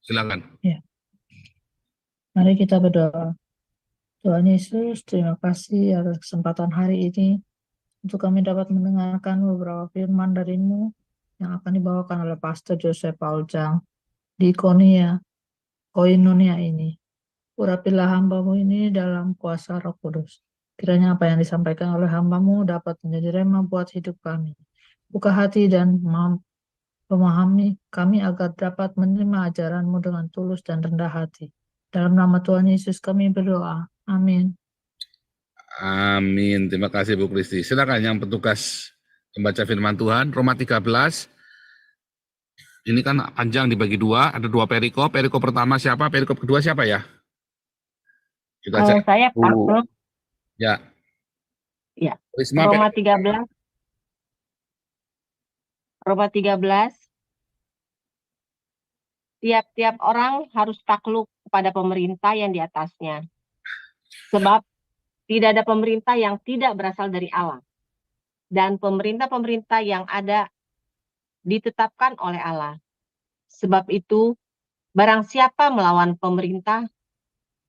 Silakan. Ya, mari kita berdoa. Tuhan Yesus, terima kasih atas kesempatan hari ini untuk kami dapat mendengarkan beberapa firman dari-Mu yang akan dibawakan oleh Pastor Joseph Paul Chang di Koinonia ini. Urapilah hamba-Mu ini dalam kuasa Roh Kudus. Kiranya apa yang disampaikan oleh hamba-Mu dapat menjadi rema buat hidup kami. Buka hati dan memahami kami agar dapat menerima ajaran-Mu dengan tulus dan rendah hati. Dalam nama Tuhan Yesus kami berdoa. Amin. Amin. Terima kasih Bu Kristi. Silakan yang petugas membaca firman Tuhan, Roma 13. Ini kan panjang dibagi dua, ada dua perikop. Perikop pertama siapa? Perikop kedua siapa ya? Kita cek. Saya Pak. Ya. Ya. Risma, Roma 13. Roma 13. Tiap-tiap orang harus takluk kepada pemerintah yang di atasnya. Sebab tidak ada pemerintah yang tidak berasal dari Allah. Dan pemerintah-pemerintah yang ada ditetapkan oleh Allah. Sebab itu, barang siapa melawan pemerintah,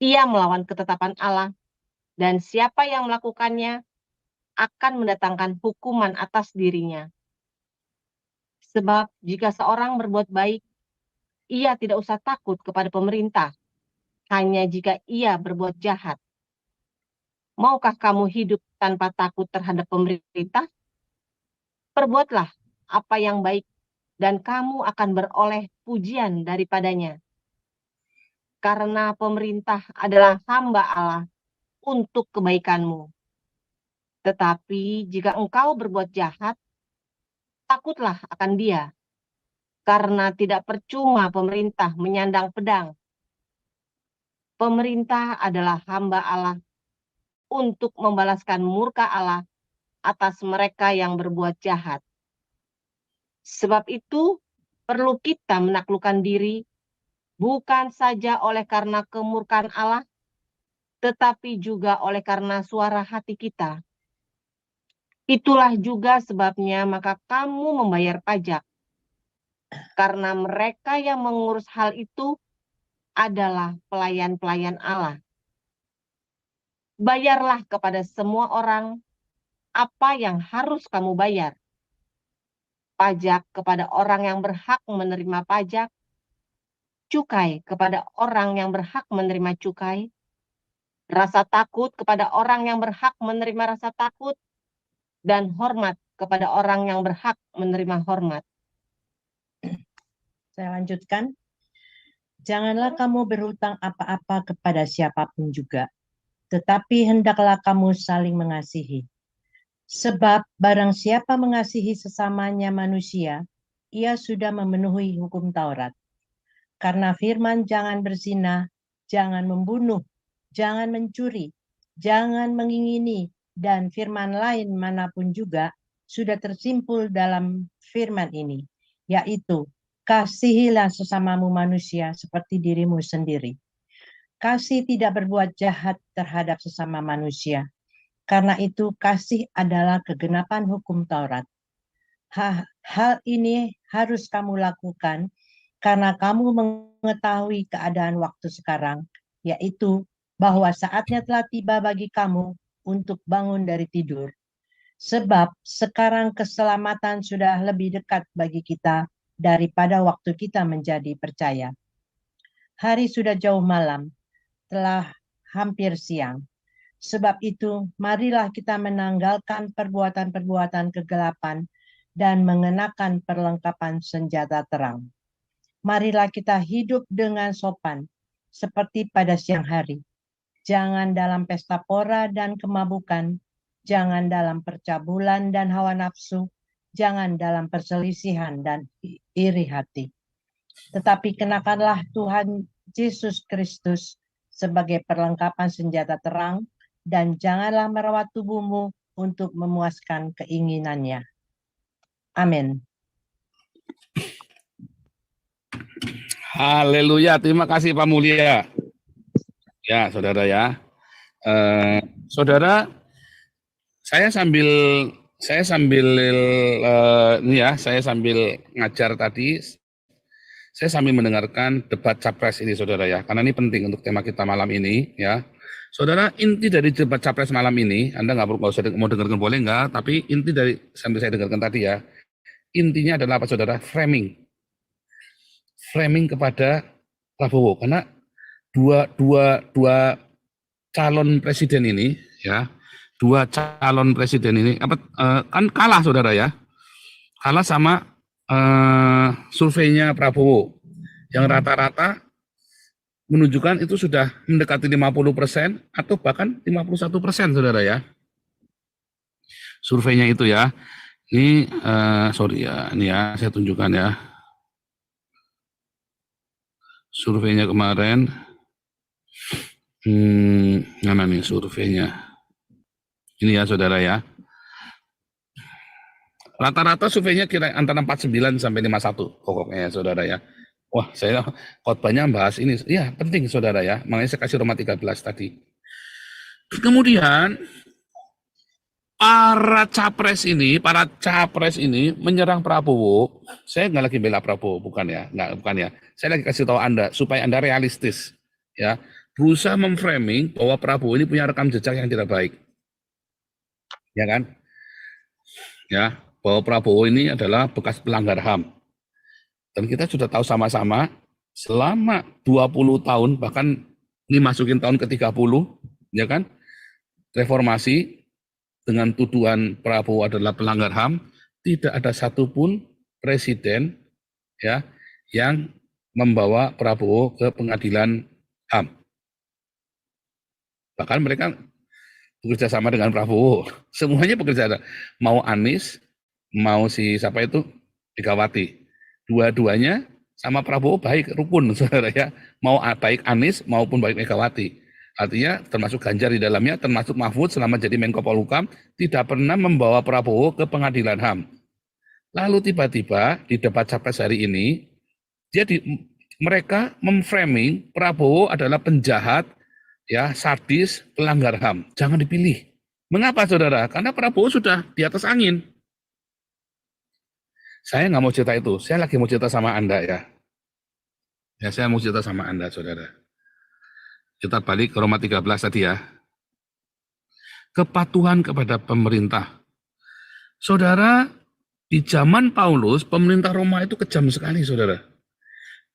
ia melawan ketetapan Allah. Dan siapa yang melakukannya akan mendatangkan hukuman atas dirinya. Sebab jika seorang berbuat baik, ia tidak usah takut kepada pemerintah, hanya jika ia berbuat jahat. Maukah kamu hidup tanpa takut terhadap pemerintah? Perbuatlah apa yang baik, dan kamu akan beroleh pujian daripadanya. Karena pemerintah adalah hamba Allah untuk kebaikanmu. Tetapi jika engkau berbuat jahat, takutlah akan dia, karena tidak percuma pemerintah menyandang pedang. Pemerintah adalah hamba Allah untuk membalaskan murka Allah atas mereka yang berbuat jahat. Sebab itu perlu kita menaklukkan diri, bukan saja oleh karena kemurkaan Allah, tetapi juga oleh karena suara hati kita. Itulah juga sebabnya maka kamu membayar pajak, karena mereka yang mengurus hal itu adalah pelayan-pelayan Allah. Bayarlah kepada semua orang apa yang harus kamu bayar. Pajak kepada orang yang berhak menerima pajak, cukai kepada orang yang berhak menerima cukai, rasa takut kepada orang yang berhak menerima rasa takut, dan hormat kepada orang yang berhak menerima hormat. Saya lanjutkan. Janganlah kamu berhutang apa-apa kepada siapapun juga, tetapi hendaklah kamu saling mengasihi. Sebab barang siapa mengasihi sesamanya manusia, ia sudah memenuhi hukum Taurat. Karena firman jangan berzina, jangan membunuh, jangan mencuri, jangan mengingini, dan firman lain manapun juga sudah tersimpul dalam firman ini, yaitu kasihilah sesamamu manusia seperti dirimu sendiri. Kasih tidak berbuat jahat terhadap sesama manusia. Karena itu kasih adalah kegenapan hukum Taurat. Hal ini harus kamu lakukan karena kamu mengetahui keadaan waktu sekarang, yaitu bahwa saatnya telah tiba bagi kamu untuk bangun dari tidur. Sebab sekarang keselamatan sudah lebih dekat bagi kita daripada waktu kita menjadi percaya. Hari sudah jauh malam, telah hampir siang. Sebab itu, marilah kita menanggalkan perbuatan-perbuatan kegelapan dan mengenakan perlengkapan senjata terang. Marilah kita hidup dengan sopan, seperti pada siang hari. Jangan dalam pesta pora dan kemabukan, jangan dalam percabulan dan hawa nafsu, jangan dalam perselisihan dan iri hati. Tetapi kenakanlah Tuhan Yesus Kristus sebagai perlengkapan senjata terang, dan janganlah merawat tubuhmu untuk memuaskan keinginannya. Amin. Haleluya, terima kasih Pak Mulia. Ya, saudara ya. Saudara, saya sambil ini ya, saya sambil ngajar tadi, saya sambil mendengarkan debat capres ini, saudara ya, karena ini penting untuk tema kita malam ini, ya. Saudara, inti dari debat capres malam ini, Anda nggak usah mau dengarkan boleh nggak, tapi inti dari sambil saya dengarkan tadi ya, intinya adalah apa, saudara? Framing kepada Prabowo, karena dua calon presiden ini, ya, kan kalah, saudara ya, kalah sama surveinya Prabowo yang rata-rata menunjukkan itu sudah mendekati 50% atau bahkan 51%, saudara ya. Surveinya itu ya. Ini sorry ya, ini ya saya tunjukkan ya. Surveinya kemarin. Mana nih surveinya? Ini ya, saudara ya. Rata-rata surveinya kira antara 49 sampai 51 pokoknya ya, saudara ya. Wah, saya khotbahnya bahas ini. Iya, penting, saudara ya. Makanya saya kasih Roma 13 tadi. Kemudian para capres ini menyerang Prabowo. Saya nggak lagi bela Prabowo, bukan ya. Saya lagi kasih tahu Anda supaya Anda realistis, ya. Berusaha memframing bahwa Prabowo ini punya rekam jejak yang tidak baik. Ya kan? Ya, bahwa Prabowo ini adalah bekas pelanggar HAM. Dan kita sudah tahu sama-sama selama 20 tahun, bahkan ini masukin tahun ke-30, ya kan, reformasi dengan tuduhan Prabowo adalah pelanggar HAM, tidak ada satupun presiden ya yang membawa Prabowo ke pengadilan HAM. Bahkan mereka bekerja sama dengan Prabowo, semuanya bekerja sama. Mau Anies, mau siapa itu, Megawati. Dua-duanya sama Prabowo baik, rukun, saudara ya. Mau baik Anies maupun baik Megawati. Artinya termasuk Ganjar di dalamnya, termasuk Mahfud selama jadi Menko Polhukam, tidak pernah membawa Prabowo ke pengadilan HAM. Lalu tiba-tiba di debat capres hari ini, mereka memframing Prabowo adalah penjahat, ya, sadis, pelanggar HAM. Jangan dipilih. Mengapa, saudara? Karena Prabowo sudah di atas angin. Saya nggak mau cerita itu, saya lagi mau cerita sama Anda ya. Ya, saya mau cerita sama Anda, saudara. Kita balik ke Roma 13 tadi ya. Kepatuhan kepada pemerintah. Saudara, di zaman Paulus, pemerintah Roma itu kejam sekali, saudara.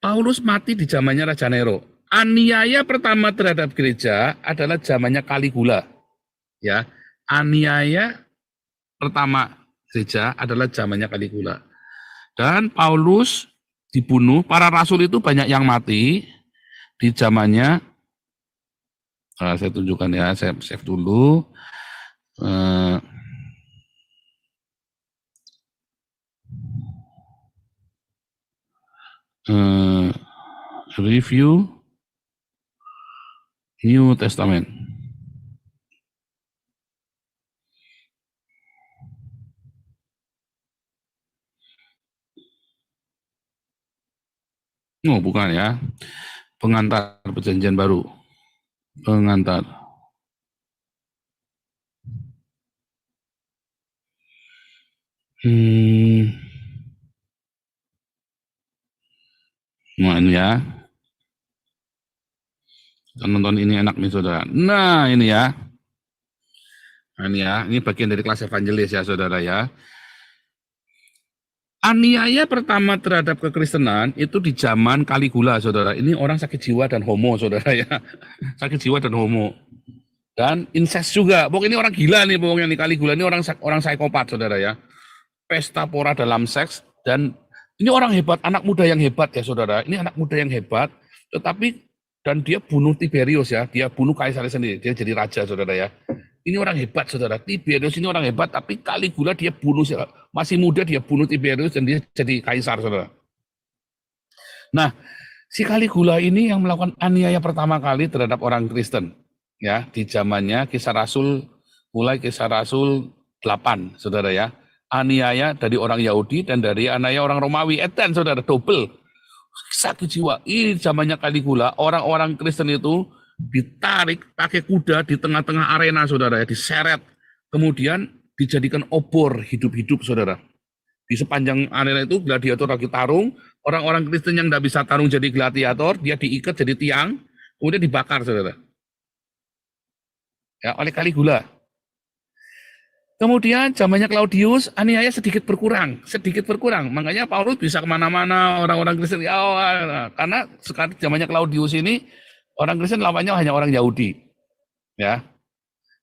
Paulus mati di zamannya Raja Nero. Aniaya pertama terhadap gereja adalah zamannya Caligula. Ya, aniaya pertama gereja adalah zamannya Caligula. Dan Paulus dibunuh, para rasul itu banyak yang mati di zamannya. Saya tunjukkan ya, saya save dulu. Review New Testament. Oh, bukan ya. Pengantar Perjanjian Baru. Pengantar. Nah, ini ya. Kita nonton ini enak nih, saudara. Nah, ini ya. Nah, ini ya. Ini bagian dari kelas evangelis ya, saudara ya. Aniaya pertama terhadap kekristenan itu di zaman Caligula, saudara. Ini orang sakit jiwa dan homo, saudara ya. Sakit jiwa dan homo. Dan incest juga. Pokoknya ini orang gila nih, pokoknya nih Caligula ini orang psikopat, saudara ya. Pesta pora dalam seks, dan ini orang hebat, anak muda yang hebat ya, saudara. Ini anak muda yang hebat, tetapi dan dia bunuh Tiberius ya, dia bunuh kaisar sendiri, dia jadi raja, saudara ya. Ini orang hebat, saudara. Tiberius ini orang hebat, tapi Caligula dia bunuh, masih muda dia bunuh Tiberius dan dia jadi kaisar, saudara. Nah, si Caligula ini yang melakukan aniaya pertama kali terhadap orang Kristen, ya, di zamannya Kisah Rasul, mulai Kisah Rasul 8, saudara ya. Aniaya dari orang Yahudi dan dari aniaya orang Romawi, edan, saudara, double. Sakit jiwa. Ini zamannya Caligula, orang-orang Kristen itu ditarik pakai kuda di tengah-tengah arena, saudara ya, diseret, kemudian dijadikan obor hidup-hidup, saudara. Di sepanjang arena itu gladiator lagi tarung, Orang-orang Kristen yang tidak bisa tarung jadi gladiator, dia diikat jadi tiang, kemudian dibakar, saudara. Ya, oleh Caligula. Kemudian zamannya Claudius, aniaya sedikit berkurang. Makanya Paulus bisa kemana-mana, orang-orang Kristen. Ya, karena sekarang zamannya Claudius ini, orang Kristen lawannya hanya orang Yahudi. Ya,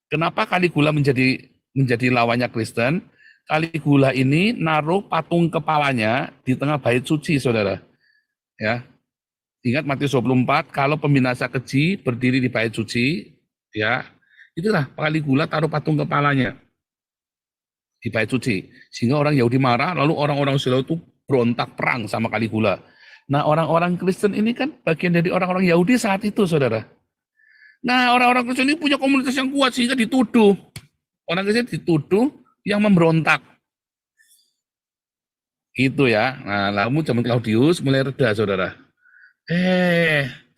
kenapa Caligula menjadi lawannya Kristen? Caligula ini naruh patung kepalanya di tengah bait suci, saudara. Ya, ingat Matius 24, kalau pembinasa keji berdiri di bait suci, ya, itulah Caligula taruh patung kepalanya di bait suci, sehingga orang Yahudi marah, lalu orang-orang Israel itu berontak perang sama Caligula. Nah, orang-orang Kristen ini kan bagian dari orang-orang Yahudi saat itu, saudara. Nah, orang-orang Kristen ini punya komunitas yang kuat, sehingga dituduh. Orang Kristen dituduh yang memberontak. Itu ya. Nah, lalu zaman Claudius mulai reda, saudara.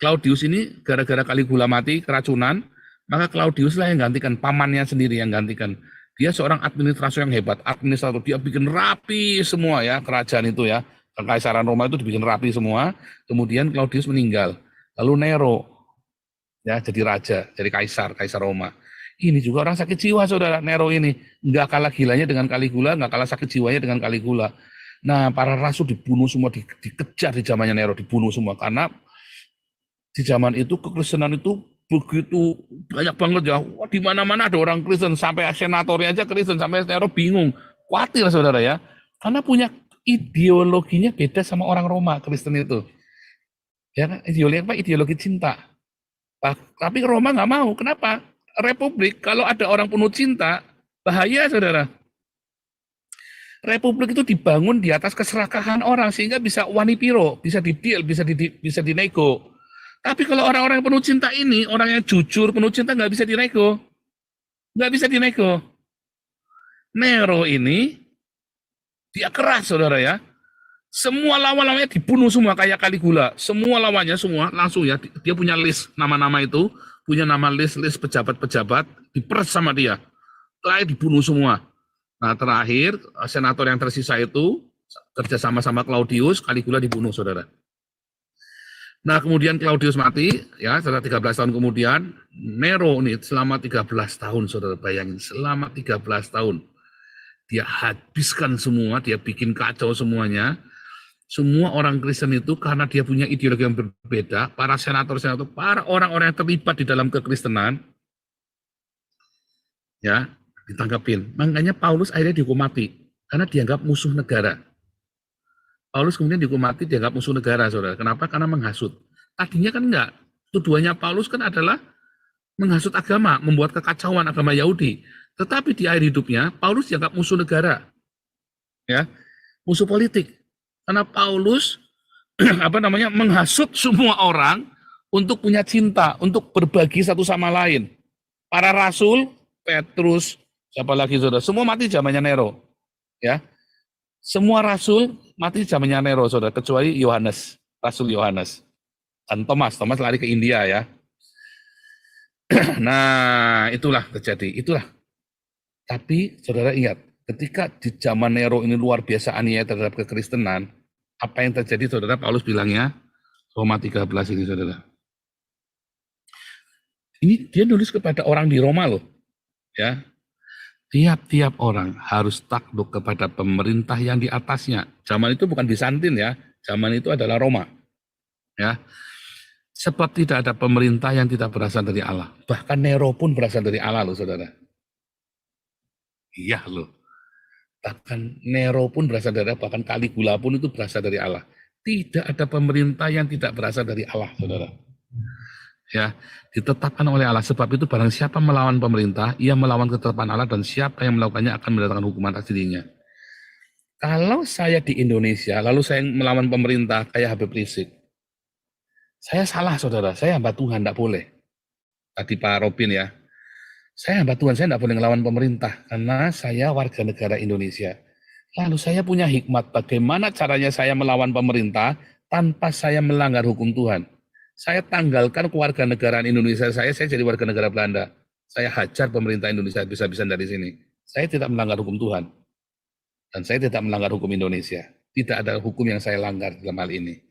Claudius ini gara-gara Caligula mati, keracunan, maka Claudius lah yang gantikan, pamannya sendiri yang gantikan. Dia seorang administrator yang hebat, administrator, dia bikin rapi semua ya, kerajaan itu ya. Kekaisaran Roma itu dibikin rapi semua, kemudian Claudius meninggal. Lalu Nero, ya jadi raja, jadi kaisar Roma. Ini juga orang sakit jiwa, saudara. Nero ini nggak kalah gilanya dengan Caligula, nggak kalah sakit jiwanya dengan Caligula. Nah, para rasul dibunuh semua, dikejar di zamannya Nero, dibunuh semua. Karena di zaman itu kekristenan itu begitu banyak banget ya. Wah, di mana-mana ada orang Kristen, sampai senatornya aja Kristen, sampai Nero bingung, khawatir, saudara ya. Karena punya ideologinya beda sama orang Roma, Kristen itu. Ya kan, ideologi cinta. Tapi Roma nggak mau. Kenapa? Republik, kalau ada orang penuh cinta, bahaya, saudara. Republik itu dibangun di atas keserakahan orang, sehingga bisa wanipiro, bisa dideal, bisa dinego. Tapi kalau orang-orang yang penuh cinta ini, orang yang jujur, penuh cinta, nggak bisa dinego. Nggak bisa dinego. Nero ini, dia keras, saudara ya. Semua lawan-lawannya dibunuh semua, kayak Caligula. Semua lawannya, semua langsung ya. Dia punya list nama-nama itu, punya nama list pejabat-pejabat, diperes sama dia. Terakhir dibunuh semua. Nah, terakhir, senator yang tersisa itu, kerja sama Claudius, Caligula dibunuh, saudara. Nah, kemudian Claudius mati, ya, setelah 13 tahun kemudian, Nero ini selama 13 tahun, saudara bayangin, selama 13 tahun. Dia habiskan semua, dia bikin kacau semuanya. Semua orang Kristen itu, karena dia punya ideologi yang berbeda, para senator-senator, para orang-orang yang terlibat di dalam kekristenan, ya, ditangkapin. Makanya Paulus akhirnya dihukum mati, karena dianggap musuh negara. Paulus kemudian dihukum mati, dianggap musuh negara, saudara. Kenapa? Karena menghasut. Tadinya kan enggak. Tuduhannya Paulus kan adalah menghasut agama, membuat kekacauan agama Yahudi. Tetapi di akhir hidupnya, Paulus dianggap musuh negara. Ya, musuh politik. Karena Paulus menghasut semua orang untuk punya cinta, untuk berbagi satu sama lain. Para rasul, Petrus, siapa lagi, saudara? Semua mati zamannya Nero. Ya. Semua rasul mati zamannya Nero, saudara, kecuali Yohanes, Rasul Yohanes. Dan Thomas lari ke India ya. Nah, itulah terjadi, itulah. Tapi saudara ingat, ketika di zaman Nero ini luar biasa aniaya terhadap kekristenan, apa yang terjadi, saudara? Paulus bilangnya, Roma 13 ini, saudara. Ini dia nulis kepada orang di Roma loh, ya. Tiap-tiap orang harus takluk kepada pemerintah yang di atasnya. Zaman itu bukan Bizantin ya, zaman itu adalah Roma. Ya. Sebab tidak ada pemerintah yang tidak berasal dari Allah. Bahkan Nero pun berasal dari Allah loh, saudara. Iya loh. Bahkan Nero pun berasal dari Allah, bahkan Caligula pun itu berasal dari Allah. Tidak ada pemerintah yang tidak berasal dari Allah, saudara. Ya, ditetapkan oleh Allah. Sebab itu barang siapa melawan pemerintah, ia melawan ketetapan Allah, dan siapa yang melakukannya akan mendatangkan hukuman atas dirinya. Kalau saya di Indonesia, lalu saya melawan pemerintah kayak Habib Rizik, saya salah, saudara. Saya hamba Tuhan, tidak boleh. Tadi Pak Robin ya, saya hamba Tuhan, saya tidak boleh melawan pemerintah karena saya warga negara Indonesia. Lalu saya punya hikmat bagaimana caranya saya melawan pemerintah tanpa saya melanggar hukum Tuhan. Saya tanggalkan kewarganegaraan Indonesia saya jadi warga negara Belanda. Saya hajar pemerintah Indonesia bisa-bisa dari sini. Saya tidak melanggar hukum Tuhan. Dan saya tidak melanggar hukum Indonesia. Tidak ada hukum yang saya langgar dalam hal ini.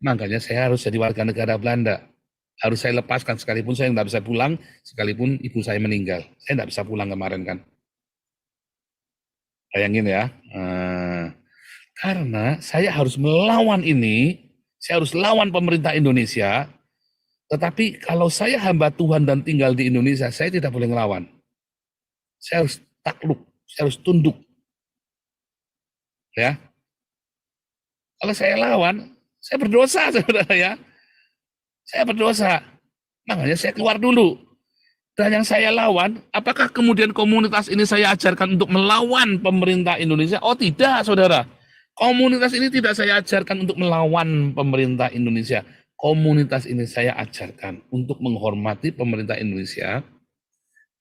Makanya saya harus jadi warga negara Belanda. Harus saya lepaskan, sekalipun saya nggak bisa pulang, sekalipun ibu saya meninggal. Saya nggak bisa pulang kemarin kan. Bayangin ya. Karena saya harus melawan ini, saya harus lawan pemerintah Indonesia, tetapi kalau saya hamba Tuhan dan tinggal di Indonesia, saya tidak boleh ngelawan. Saya harus takluk, saya harus tunduk. Ya. Kalau saya lawan, saya berdosa, saudara ya. Saya berdosa. Makanya saya keluar dulu. Dan yang saya lawan, apakah kemudian komunitas ini saya ajarkan untuk melawan pemerintah Indonesia? Oh tidak, saudara. Komunitas ini tidak saya ajarkan untuk melawan pemerintah Indonesia. Komunitas ini saya ajarkan untuk menghormati pemerintah Indonesia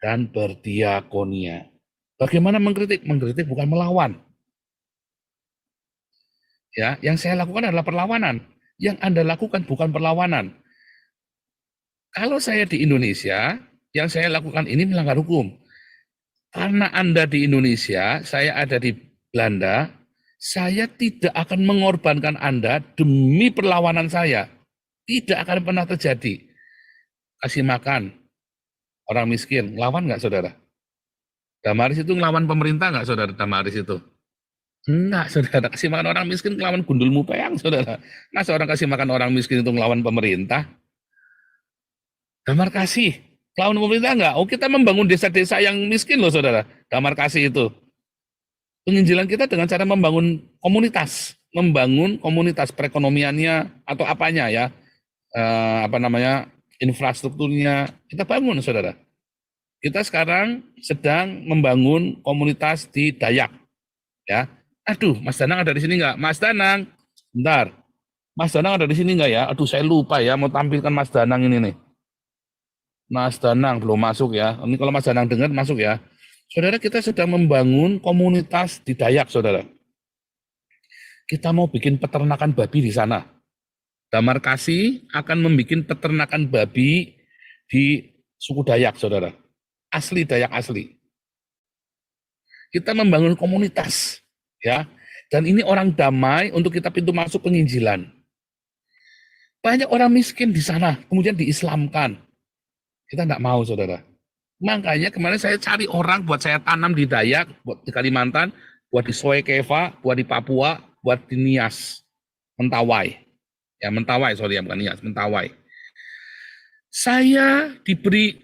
dan berdiakonia. Bagaimana mengkritik? Mengkritik bukan melawan. Ya, yang saya lakukan adalah perlawanan. Yang Anda lakukan bukan perlawanan. Kalau saya di Indonesia, yang saya lakukan ini melanggar hukum. Karena Anda di Indonesia, saya ada di Belanda, saya tidak akan mengorbankan Anda demi perlawanan saya. Tidak akan pernah terjadi. Kasih makan orang miskin, ngelawan nggak saudara? Damaris itu ngelawan pemerintah nggak saudara, Damaris itu? Enggak saudara, kasih makan orang miskin ngelawan gundulmu peyang saudara. Masa orang kasih makan orang miskin itu ngelawan pemerintah? Damar kasih, lawan pemerintah enggak? Oh kita membangun desa-desa yang miskin loh saudara, damar kasih itu. Penginjilan kita dengan cara membangun komunitas perekonomiannya atau apanya ya, infrastrukturnya kita bangun saudara. Kita sekarang sedang membangun komunitas di Dayak, ya. Aduh, Mas Danang ada di sini enggak? Mas Danang, bentar. Mas Danang ada di sini enggak ya? Aduh, saya lupa ya mau tampilkan Mas Danang ini nih. Mas Danang belum masuk ya. Ini kalau Mas Danang dengar masuk ya. Saudara, kita sedang membangun komunitas di Dayak, saudara. Kita mau bikin peternakan babi di sana. Damar Kasih akan membuat peternakan babi di suku Dayak, saudara. Asli Dayak asli. Kita membangun komunitas, ya. Dan ini orang damai untuk kita pintu masuk penginjilan. Banyak orang miskin di sana, kemudian diislamkan. Kita enggak mau, saudara. Makanya kemarin saya cari orang buat saya tanam di Dayak, buat di Kalimantan, buat di Soekeva, buat di Papua, buat di Nias, Mentawai. Ya, Mentawai, sorry ya, bukan Nias, Mentawai. Saya diberi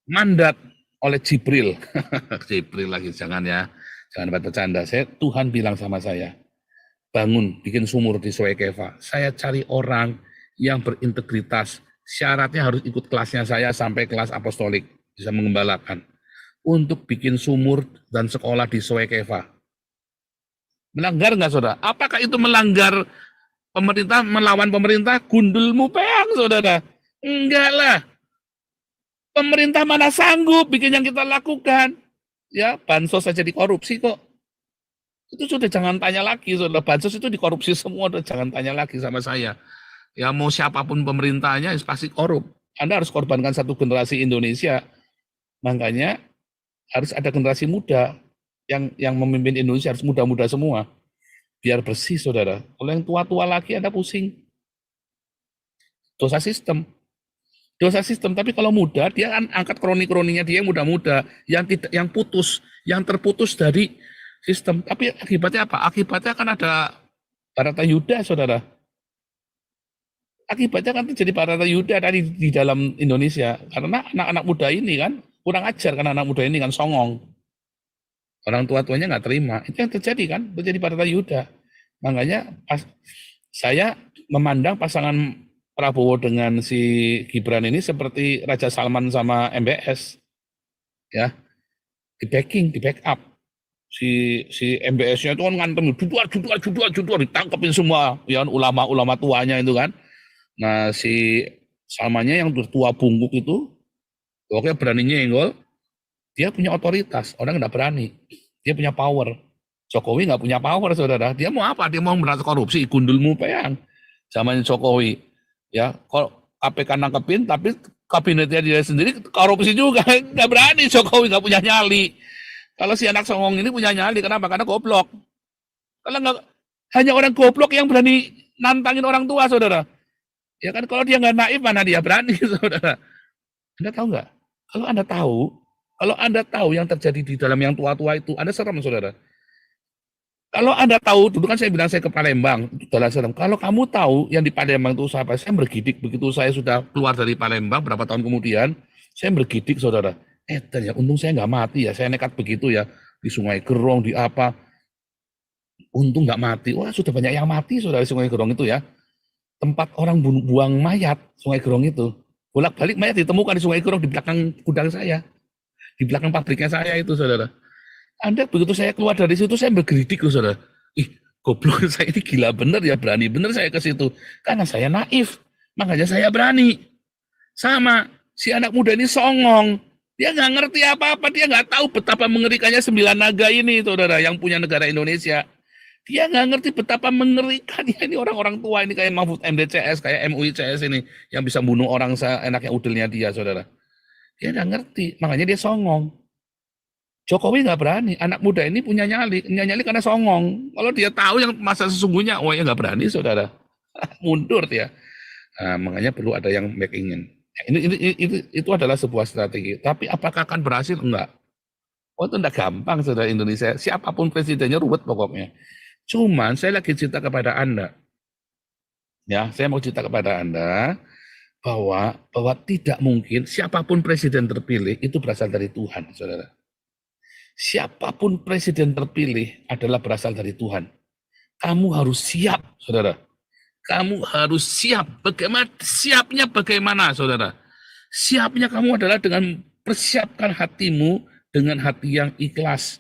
mandat oleh Jibril. Jibril lagi, jangan ya. Jangan buat bercanda. Tuhan bilang sama saya, bangun, bikin sumur di Soekeva. Saya cari orang yang berintegritas, syaratnya harus ikut kelasnya saya sampai kelas apostolik, bisa mengembalakan. Untuk bikin sumur dan sekolah di Soekeva. Melanggar nggak saudara? Apakah itu melanggar pemerintah, melawan pemerintah? Gundulmu peyang saudara. Enggak lah. Pemerintah mana sanggup bikin yang kita lakukan. Ya, bansos saja dikorupsi kok. Itu sudah jangan tanya lagi saudara. Bansos itu dikorupsi semua, udah jangan tanya lagi sama saya. Ya mau siapapun pemerintahnya pasti korup. Anda harus korbankan satu generasi Indonesia. Makanya harus ada generasi muda yang memimpin Indonesia, harus muda-muda semua. Biar bersih saudara. Kalau yang tua-tua lagi Anda pusing. Dosa sistem. Dosa sistem, tapi kalau muda dia kan angkat kroni-kroninya dia yang muda-muda, yang putus, yang terputus dari sistem. Tapi akibatnya apa? Akibatnya kan ada Baratayuda saudara. Akibatnya kan terjadi Baratayuda tadi di dalam Indonesia. Karena anak-anak muda ini kan kurang ajar, karena anak muda ini kan songong. Orang tua-tuanya nggak terima. Itu yang terjadi kan, terjadi Baratayuda. Makanya saya memandang pasangan Prabowo dengan si Gibran ini seperti Raja Salman sama MBS. Ya. Di backup. Si MBS-nya itu kan ngantem, judul, ditangkepin semua ya ulama-ulama tuanya itu kan. Nah, si Salmannya yang tua bungkuk itu, pokoknya beraninya nyenggol, dia punya otoritas, orang nggak berani. Dia punya power. Jokowi nggak punya power, saudara. Dia mau apa? Dia mau memberantas korupsi, gundulmu peyang. Zamannya Jokowi. Ya, kalau KPK nangkepin, tapi kabinetnya dia sendiri korupsi juga. Nggak berani, Jokowi nggak punya nyali. Kalau si anak songong ini punya nyali, kenapa? Karena goblok. Kalau nggak, hanya orang goblok yang berani nantangin orang tua, saudara. Ya kan, kalau dia nggak naif, mana dia berani, saudara. Anda tahu nggak? Kalau Anda tahu yang terjadi di dalam yang tua-tua itu, Anda serem, saudara. Kalau Anda tahu, dulu kan saya bilang saya ke Palembang, itu adalah serem. Kalau kamu tahu yang di Palembang itu apa, saya bergidik begitu saya sudah keluar dari Palembang, berapa tahun kemudian, saya bergidik, saudara. Dan ya, untung saya nggak mati ya, saya nekat begitu ya, di Sungai Gerong, di apa, untung nggak mati. Wah, sudah banyak yang mati, saudara, di Sungai Gerong itu ya. Tempat orang buang mayat, Sungai Gerong itu. Bolak-balik mayat ditemukan di Sungai Gerong, di belakang gudang saya. Di belakang pabriknya saya itu, saudara. Anda begitu saya keluar dari situ, saya bergeridik, saudara. Goblok, saya ini gila bener ya, berani bener saya ke situ. Karena saya naif, makanya saya berani. Sama, si anak muda ini songong. Dia nggak ngerti apa-apa, dia nggak tahu betapa mengerikannya 9 naga ini, saudara, yang punya negara Indonesia. Dia nggak ngerti betapa mengerikannya ini orang-orang tua ini, kayak Mahfud MDCS, kayak MUICS ini, yang bisa bunuh orang seenaknya udelnya dia, saudara. Dia nggak ngerti, makanya dia songong. Jokowi nggak berani, anak muda ini punya nyali karena songong. Kalau dia tahu yang masa sesungguhnya, ya nggak berani, saudara. Mundur dia. Nah, makanya perlu ada yang making-in. Itu adalah sebuah strategi. Tapi apakah akan berhasil? Enggak. Itu enggak gampang, saudara. Indonesia. Siapapun presidennya ruwet pokoknya. Cuman saya lagi cerita kepada Anda. Ya, saya mau cerita kepada Anda bahwa tidak mungkin siapapun presiden terpilih itu berasal dari Tuhan, saudara. Siapapun presiden terpilih adalah berasal dari Tuhan. Kamu harus siap, saudara. Kamu harus siap. Siapnya bagaimana, saudara? Siapnya kamu adalah dengan persiapkan hatimu dengan hati yang ikhlas.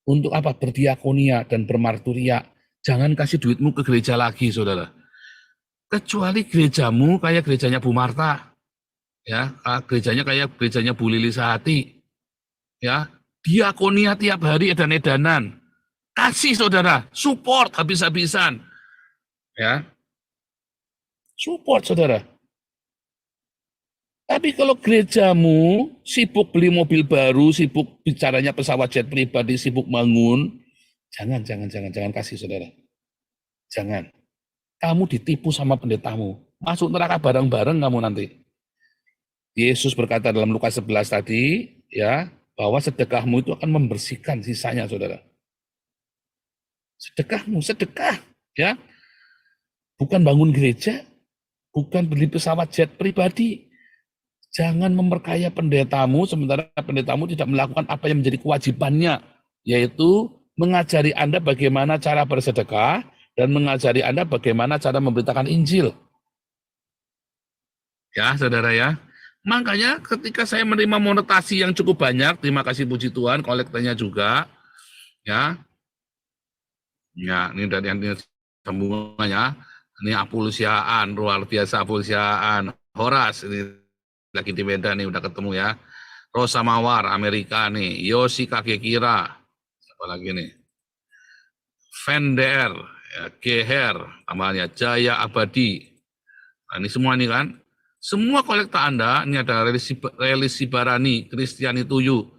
Untuk apa? Berdiakonia dan bermarturia. Jangan kasih duitmu ke gereja lagi, saudara. Kecuali gerejamu kayak gerejanya Bu Marta. Ya, gerejanya kayak gerejanya Bu Lili Sahati. Ya, diakonia tiap hari edan-edanan. Kasih, saudara, support habis-habisan. Ya, support, saudara. Tapi kalau gerejamu sibuk beli mobil baru, sibuk bicaranya pesawat jet pribadi, sibuk bangun, jangan kasih, saudara. Jangan. Kamu ditipu sama pendetamu. Masuk neraka bareng-bareng kamu nanti. Yesus berkata dalam Lukas 11 tadi, ya, bahwa sedekahmu itu akan membersihkan sisanya, saudara. Sedekahmu, sedekah, ya. Bukan bangun gereja, bukan beli pesawat jet pribadi. Jangan memperkaya pendetamu, sementara pendetamu tidak melakukan apa yang menjadi kewajibannya, yaitu mengajari Anda bagaimana cara bersedekah, dan mengajari Anda bagaimana cara memberitakan Injil. Ya, saudara ya. Makanya ketika saya menerima monetasi yang cukup banyak, terima kasih puji Tuhan, kolektornya juga, ya, ini dari yang sambungannya, ini Apulsiaan, luar biasa Apulsiaan, Horas, ini lagi di Medan nih, udah ketemu ya, Rosa Mawar, Amerika nih, Yosi Kakekira, siapa lagi nih, Fender, ya, Geher, tambahannya Jaya Abadi, nah, ini semua nih kan. Semua kolektor Anda, ini ada Relisi Barani, Kristiani Tuyu,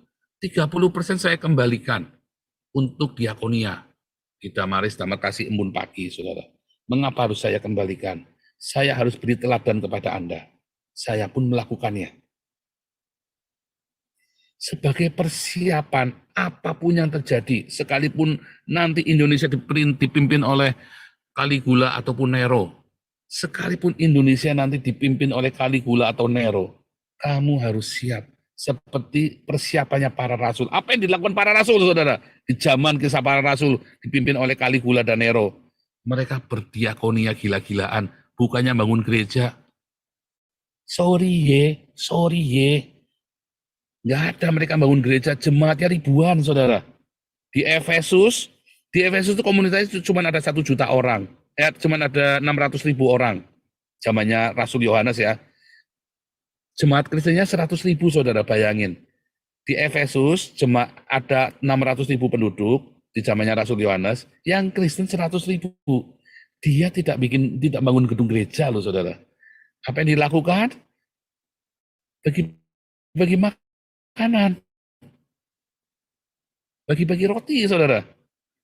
30% saya kembalikan untuk diakonia. Di Damaris Damar Kasih Embun Pagi, saudara. Mengapa harus saya kembalikan? Saya harus beri teladan kepada Anda. Saya pun melakukannya. Sebagai persiapan apapun yang terjadi, sekalipun nanti Indonesia dipimpin oleh Caligula ataupun Nero, sekalipun Indonesia nanti dipimpin oleh Caligula atau Nero, kamu harus siap seperti persiapannya para rasul. Apa yang dilakukan para rasul, saudara? Di zaman kisah para rasul dipimpin oleh Caligula dan Nero. Mereka berdiakonia gila-gilaan, bukannya bangun gereja. Sorry ye. Nggak ada mereka bangun gereja, jemaatnya ribuan, saudara. Di Efesus itu komunitasnya cuma ada 1 juta orang. Cuma ada 600.000 orang. Zamannya Rasul Yohanes ya. Jemaat Kristennya 100.000, saudara, bayangin. Di Efesus jemaat ada 600.000 penduduk di zamannya Rasul Yohanes, yang Kristen 100.000. Dia tidak bangun gedung gereja loh, saudara. Apa yang dilakukan? Bagi makanan. Bagi-bagi roti, saudara.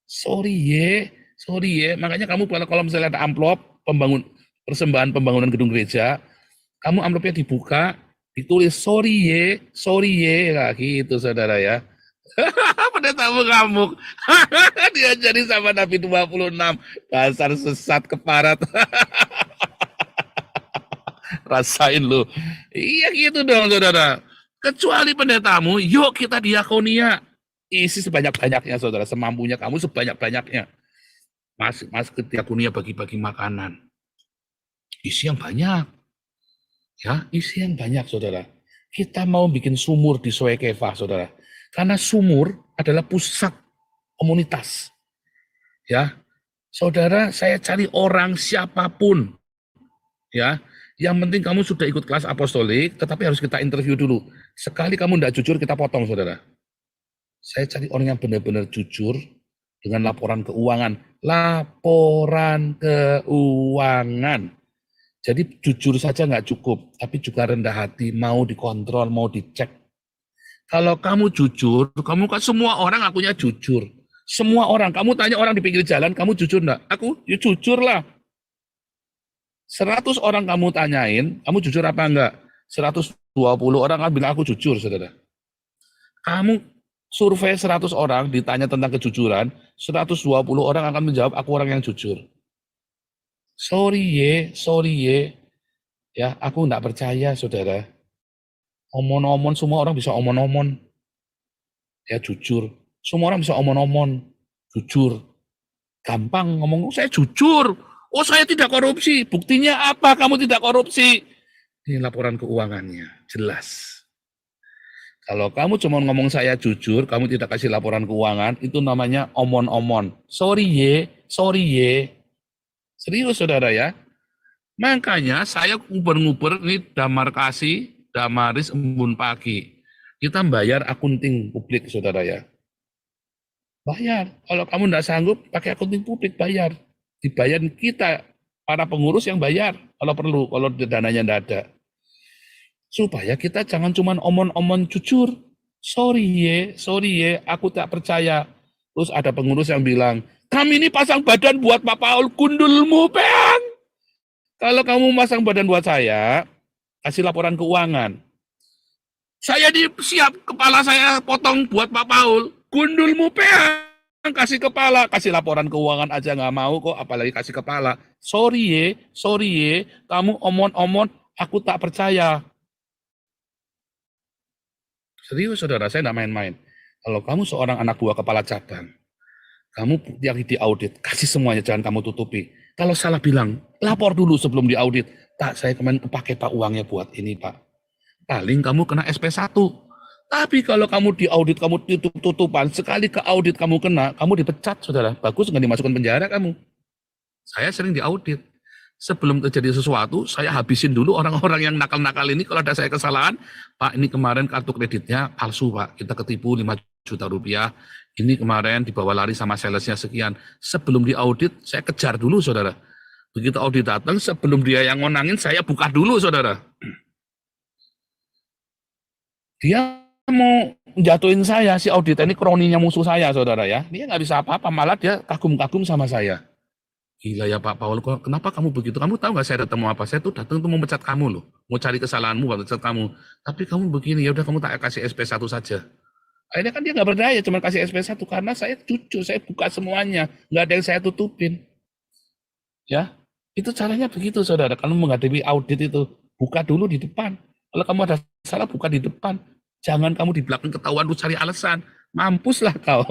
Sorry ye. Makanya kamu kalau misalnya ada amplop persembahan pembangunan gedung gereja, kamu amplopnya dibuka, ditulis sorry ye, nah, gitu saudara ya. Pendeta mengamuk. Diajari sama Nabi 26, dasar sesat keparat. Rasain lu. Iya gitu dong saudara. Kecuali pendetamu, yuk kita diakonia. Isi sebanyak-banyaknya saudara, semampunya kamu sebanyak-banyaknya. Mas ke diakonia bagi-bagi makanan. Isi yang banyak. Ya, isi yang banyak saudara. Kita mau bikin sumur di Soekeva saudara. Karena sumur adalah pusat komunitas. Ya, saudara, saya cari orang siapapun. Ya, yang penting kamu sudah ikut kelas apostolik, tetapi harus kita interview dulu. Sekali kamu tidak jujur, kita potong, saudara. Saya cari orang yang benar-benar jujur dengan laporan keuangan. Laporan keuangan. Jadi jujur saja nggak cukup, tapi juga rendah hati, mau dikontrol, mau dicek. Kalau kamu jujur, kamu kan semua orang akunya jujur. Semua orang, kamu tanya orang di pinggir jalan, kamu jujur enggak? Aku, ya jujur lah. 100 orang kamu tanyain, kamu jujur apa enggak? 120 orang kan bilang aku jujur, saudara. Kamu survei 100 orang, ditanya tentang kejujuran, 120 orang akan menjawab aku orang yang jujur. Sorry ye. Ya, aku enggak percaya, saudara. Omon-omon, semua orang bisa omon-omon. Ya jujur. Semua orang bisa omon-omon. Jujur. Gampang ngomong, saya jujur. Oh saya tidak korupsi. Buktinya apa kamu tidak korupsi? Ini laporan keuangannya. Jelas. Kalau kamu cuma ngomong saya jujur, kamu tidak kasih laporan keuangan, itu namanya omon-omon. Sorry ye. Serius saudara ya. Makanya saya nguber-nguber, ini Damar Kasih, Damaris Embun Pagi. Kita bayar akunting publik, saudara ya. Bayar. Kalau kamu tidak sanggup, pakai akunting publik, bayar. Dibayar kita, para pengurus yang bayar. Kalau perlu, kalau dananya tidak ada. Supaya kita jangan cuma omon-omon jujur. Sorry ye, aku tak percaya. Terus ada pengurus yang bilang, kami ini pasang badan buat Pak Paul, gundulmu, Bang. Kalau kamu pasang badan buat saya, kasih laporan keuangan. Saya siap, kepala saya potong buat Pak Paul. Gundulmu peang, kasih kepala. Kasih laporan keuangan aja nggak mau kok, apalagi kasih kepala. Sorry ye, kamu omon-omon, aku tak percaya. Serius saudara, saya nggak main-main. Kalau kamu seorang anak buah kepala cabang, kamu yang diaudit, kasih semuanya, jangan kamu tutupi. Kalau salah bilang, lapor dulu sebelum diaudit. Tak, saya kemarin kepake Pak uangnya buat ini Pak. Paling kamu kena SP1. Tapi kalau kamu diaudit, kamu tutup-tutupan, sekali ke audit kamu kena, kamu dipecat saudara. Bagus nggak dimasukkan penjara kamu. Saya sering diaudit. Sebelum terjadi sesuatu, saya habisin dulu orang-orang yang nakal-nakal ini. Kalau ada saya kesalahan, Pak ini kemarin kartu kreditnya palsu Pak. Kita ketipu 5 juta rupiah. Ini kemarin dibawa lari sama salesnya sekian. Sebelum diaudit, saya kejar dulu saudara. Begitu audit datang, sebelum dia yang ngonangin, saya buka dulu, saudara. Dia mau jatuhin saya, si audit ini kroninya musuh saya, saudara ya. Dia nggak bisa apa-apa, malah dia kagum-kagum sama saya. Gila ya Pak Paul, kenapa kamu begitu? Kamu tahu nggak saya datang mau apa? Saya tuh datang tuh mau mecat kamu loh. Mau cari kesalahanmu, mau mecat kamu. Tapi kamu begini, ya udah kamu tak kasih SP1 saja. Akhirnya kan dia nggak berdaya, cuma kasih SP1 karena saya jujur, saya buka semuanya. Nggak ada yang saya tutupin. Ya. Itu caranya begitu, saudara. Kalau menghadapi audit itu, buka dulu di depan. Kalau kamu ada salah, buka di depan. Jangan kamu di belakang ketahuan, lu cari alasan. Mampuslah kau.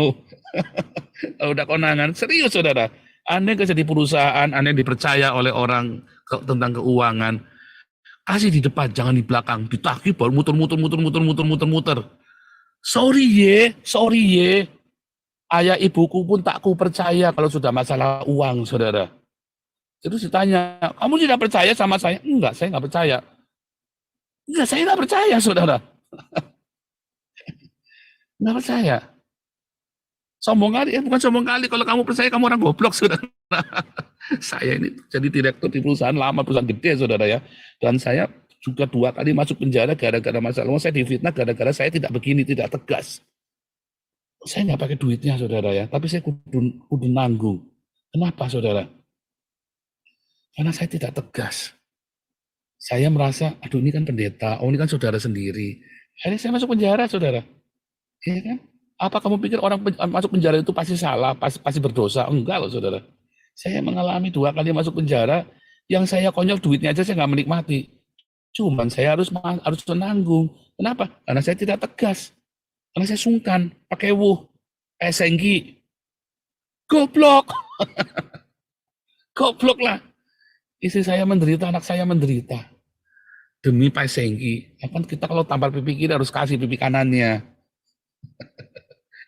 Kalau udah konangan, serius, saudara. Anda kerja di perusahaan, Anda dipercaya oleh orang tentang keuangan. Kasih di depan, jangan di belakang. Ditagih baru muter. Sorry ye. Ayah ibuku pun tak ku percaya kalau sudah masalah uang, saudara. Terus ditanya, kamu tidak percaya sama saya? Enggak, saya nggak percaya. Enggak, saya nggak percaya, saudara. Nggak percaya. Sombong kali, bukan sombong kali. Kalau kamu percaya, kamu orang goblok, saudara. Saya ini jadi direktur di perusahaan lama, perusahaan gede, saudara ya. Dan saya juga 2 kali masuk penjara gara-gara masalah. Saya difitnah gara-gara saya tidak begini, tidak tegas. Saya nggak pakai duitnya, saudara ya, tapi saya kudu nanggung. Kenapa, saudara? Karena saya tidak tegas. Saya merasa, aduh ini kan pendeta, oh ini kan saudara sendiri. Akhirnya saya masuk penjara, saudara. Iya kan? Apa kamu pikir orang masuk penjara itu pasti salah, pasti berdosa? Enggak loh, saudara. Saya mengalami 2 kali masuk penjara, yang saya konyol duitnya aja saya nggak menikmati. Cuman saya harus menanggung. Kenapa? Karena saya tidak tegas. Karena saya sungkan, pakai pesenggi. Goblok. Goblok lah. Istri saya menderita, anak saya menderita. Demi pesenggi. Kan kita kalau tampar pipi kiri harus kasih pipi kanannya.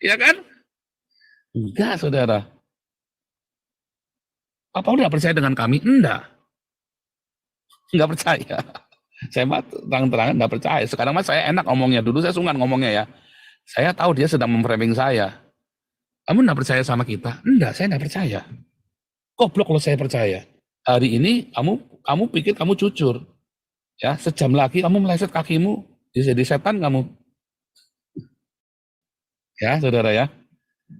Iya kan? Enggak, saudara. Pak Paul tidak percaya dengan kami? Enggak percaya. Saya terang-terangan enggak percaya. Sekarang saya enak ngomongnya. Dulu saya sungkan ngomongnya ya. Saya tahu dia sedang memframing saya. Kamu enggak percaya sama kita? Enggak, saya enggak percaya. Goblok kalau saya percaya. Hari ini kamu pikir kamu jujur. Ya, sejam lagi kamu meleset kakimu, jadi setan kamu. Ya, saudara ya.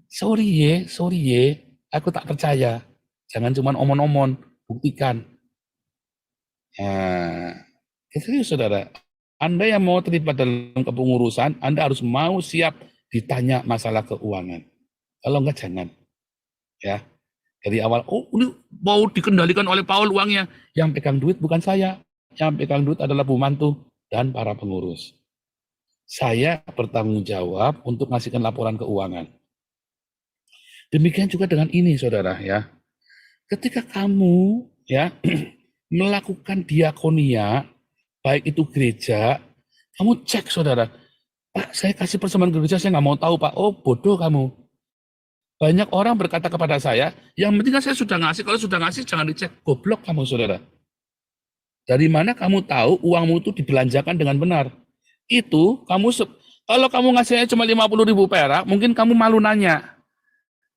Sorry ye, aku tak percaya. Jangan cuma omon-omon, buktikan. Nah, serius saudara. Anda yang mau terlibat dalam kepengurusan, Anda harus mau siap ditanya masalah keuangan. Kalau enggak jangan. Ya. Dari awal, oh ini mau dikendalikan oleh Paul uangnya. Yang pegang duit bukan saya. Yang pegang duit adalah Bu Mantu dan para pengurus. Saya bertanggung jawab untuk ngasihkan laporan keuangan. Demikian juga dengan ini, saudara ya. Ketika kamu ya melakukan diakonia, baik itu gereja, kamu cek, saudara. Pak, saya kasih persembahan gereja, saya nggak mau tahu, Pak. Oh, bodoh kamu. Banyak orang berkata kepada saya, yang penting saya sudah ngasih, kalau sudah ngasih jangan dicek. Goblok kamu, saudara. Dari mana kamu tahu uangmu itu dibelanjakan dengan benar? Itu kalau kamu ngasihnya cuma 50.000 perak, mungkin kamu malu nanya.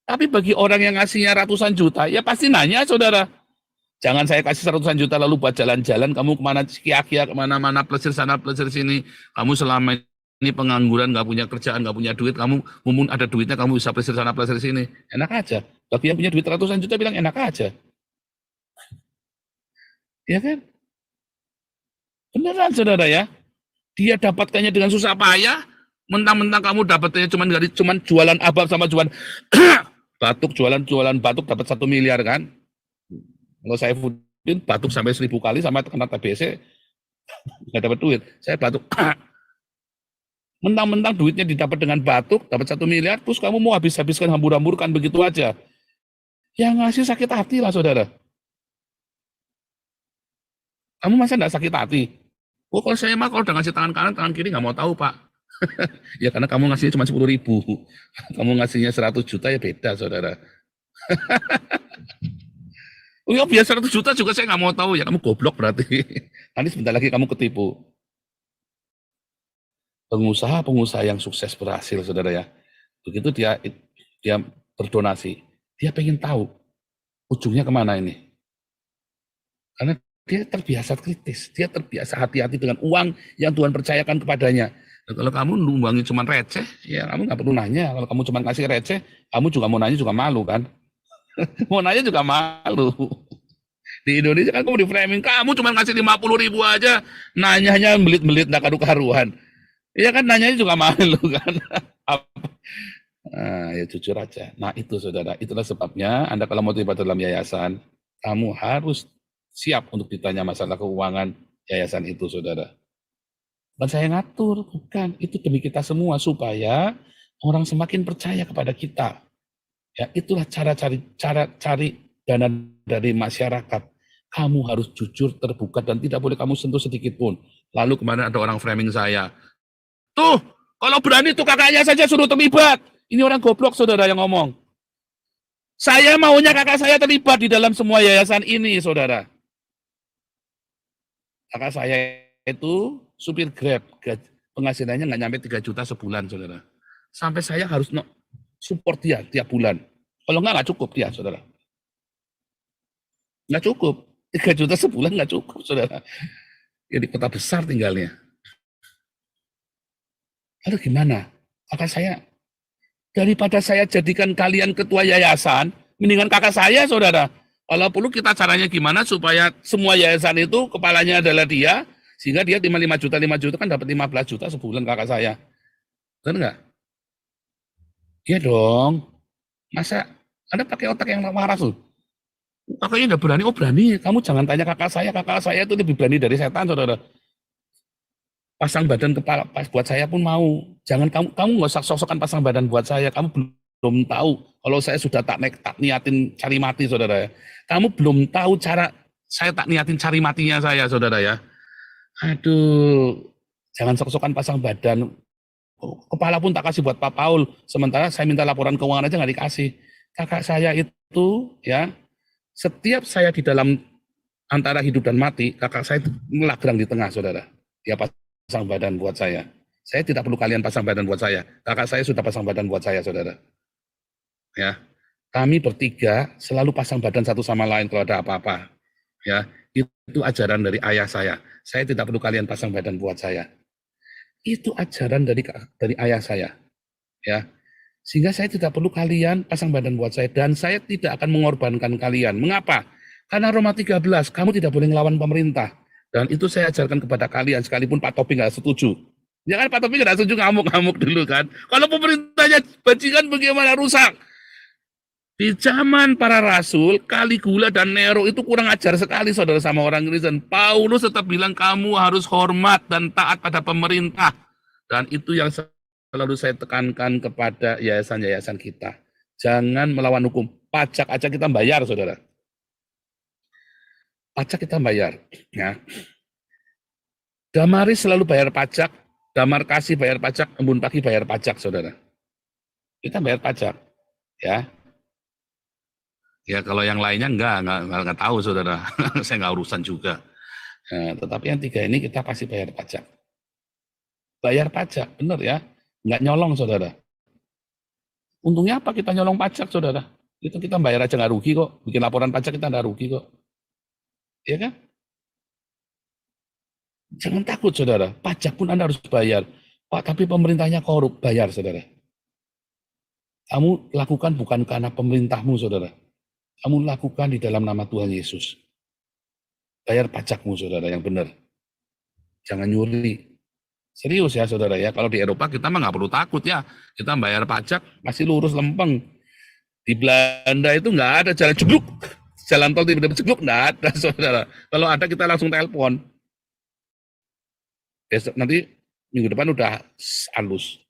Tapi bagi orang yang ngasihnya ratusan juta, ya pasti nanya, saudara. Jangan saya kasih ratusan juta lalu buat jalan-jalan, kamu kemana kia-kia, kemana-mana, plesir sana, plesir sini. Kamu selama ini pengangguran, nggak punya kerjaan, nggak punya duit, kamu mumpung ada duitnya, kamu bisa plesir sana, plesir sini. Enak aja. Bagi yang punya duit ratusan juta bilang enak aja. Ya kan? Beneran, saudara ya. Dia dapatkannya dengan susah payah, mentang-mentang kamu dapatnya cuma jualan abab sama jualan batuk, jualan batuk dapat 1 miliar kan. Kalau saya Fudin batuk sampai 1000 kali sama kena TBC nggak dapat duit. Saya batuk. Mentang-mentang duitnya didapat dengan batuk, dapat 1 miliar, terus kamu mau habiskan hambur-hamburkan begitu aja. Yang ngasih sakit hati lah, saudara. Kamu masa enggak sakit hati? Oh, kalau saya mah kalau udah ngasih tangan kanan, tangan kiri nggak mau tahu, Pak. Ya karena kamu ngasihnya cuma 10.000. Kamu ngasihnya 100 juta ya beda, saudara. Oh ya biar 100 juta juga saya nggak mau tahu, ya kamu goblok berarti. Nanti sebentar lagi kamu ketipu. Pengusaha yang sukses berhasil, saudara ya. Begitu dia berdonasi, dia pengen tahu ujungnya kemana ini. Karena dia terbiasa kritis, dia terbiasa hati-hati dengan uang yang Tuhan percayakan kepadanya. Dan kalau kamu numbangi cuma receh, ya kamu nggak perlu nanya. Kalau kamu cuma kasih receh, kamu juga mau nanya juga malu kan? Mau nanya juga malu. Di Indonesia kan kamu di framing, kamu cuma ngasih 50.000 aja, nanyanya belit-belit nggak karu-karuan. Iya kan nanyanya juga malu kan? Nah, ya jujur aja. Nah itu saudara, itulah sebabnya Anda kalau mau terlibat dalam yayasan, kamu harus siap untuk ditanya masalah keuangan yayasan itu, saudara. Bukan saya ngatur, bukan. Itu demi kita semua supaya orang semakin percaya kepada kita. Ya, itulah cara cari dana dari masyarakat. Kamu harus jujur, terbuka, dan tidak boleh kamu sentuh sedikit pun. Lalu kemarin ada orang framing saya. Tuh, kalau berani tuh kakaknya saja suruh terlibat. Ini orang goblok, saudara, yang ngomong. Saya maunya kakak saya terlibat di dalam semua yayasan ini, saudara. Kakak saya itu supir Grab, penghasilannya nggak nyampe 3 juta sebulan, saudara. Sampai saya harus support dia tiap bulan. Kalau nggak cukup dia, saudara. Nggak cukup. 3 juta sebulan nggak cukup, saudara. Ya di kota besar tinggalnya. Lalu gimana? Kakak saya Daripada saya jadikan kalian ketua yayasan, mendingan kakak saya, saudara. Kalau perlu kita caranya gimana supaya semua yayasan itu kepalanya adalah dia, sehingga dia terima 5 juta kan dapat 15 juta sebulan kakak saya. Benar nggak? Iya dong. Masa Anda pakai otak yang waras tuh? Kakaknya udah berani, oh berani. Kamu jangan tanya kakak saya itu lebih berani dari setan, saudara. Pasang badan kepala buat saya pun mau. Jangan kamu nggak usah sok-sokan pasang badan buat saya. Kamu belum tahu kalau saya sudah tak niatin cari mati, saudara ya. Kamu belum tahu cara saya tak niatin cari matinya saya, saudara ya. Aduh, jangan sok-sokan pasang badan. Kepala pun tak kasih buat Pak Paul. Sementara saya minta laporan keuangan aja nggak dikasih. Kakak saya itu ya, setiap saya di dalam antara hidup dan mati, kakak saya itu ngelagrang di tengah, saudara. Dia pasang badan buat saya. Saya tidak perlu kalian pasang badan buat saya. Kakak saya sudah pasang badan buat saya, saudara. Ya, kami bertiga selalu pasang badan satu sama lain kalau ada apa-apa. Ya, itu ajaran dari ayah saya. Saya tidak perlu kalian pasang badan buat saya. Itu ajaran dari ayah saya. Ya, sehingga saya tidak perlu kalian pasang badan buat saya dan saya tidak akan mengorbankan kalian. Mengapa? Karena Roma 13, kamu tidak boleh ngelawan pemerintah. Dan itu saya ajarkan kepada kalian, sekalipun Pak Topi nggak setuju. Ya kan Pak Topi nggak setuju, ngamuk-ngamuk dulu kan. Kalau pemerintahnya bajingan bagaimana rusak? Di zaman para rasul, Caligula dan Nero itu kurang ajar sekali, saudara, sama orang Kristen. Paulus tetap bilang kamu harus hormat dan taat pada pemerintah. Dan itu yang selalu saya tekankan kepada yayasan-yayasan kita. Jangan melawan hukum. Pajak aja kita bayar, saudara. Pajak kita bayar. Ya. Damaris selalu bayar pajak, Damar Kasih bayar pajak, Embun Pagi bayar pajak, saudara. Kita bayar pajak. Ya. Ya kalau yang lainnya enggak tahu, saudara. Saya nggak urusan juga. Nah, tetapi yang 3 ini kita pasti bayar pajak. Bayar pajak, benar ya. Nggak nyolong, saudara. Untungnya apa kita nyolong pajak, saudara? Itu kita bayar aja nggak rugi kok. Bikin laporan pajak kita nggak rugi kok. Ya kan? Jangan takut, saudara. Pajak pun Anda harus bayar. Pak, tapi pemerintahnya korup. Bayar, saudara. Kamu lakukan bukan karena pemerintahmu, saudara. Kamu lakukan di dalam nama Tuhan Yesus. Bayar pajakmu, saudara, yang benar. Jangan nyuri. Serius ya, saudara ya. Kalau di Eropa kita mah nggak perlu takut ya. Kita bayar pajak masih lurus lempeng. Di Belanda itu nggak ada jalan jegluk. Jalan tol tiba-tiba jegluk, nggak ada, saudara. Kalau ada kita langsung telepon. Besok nanti minggu depan udah halus.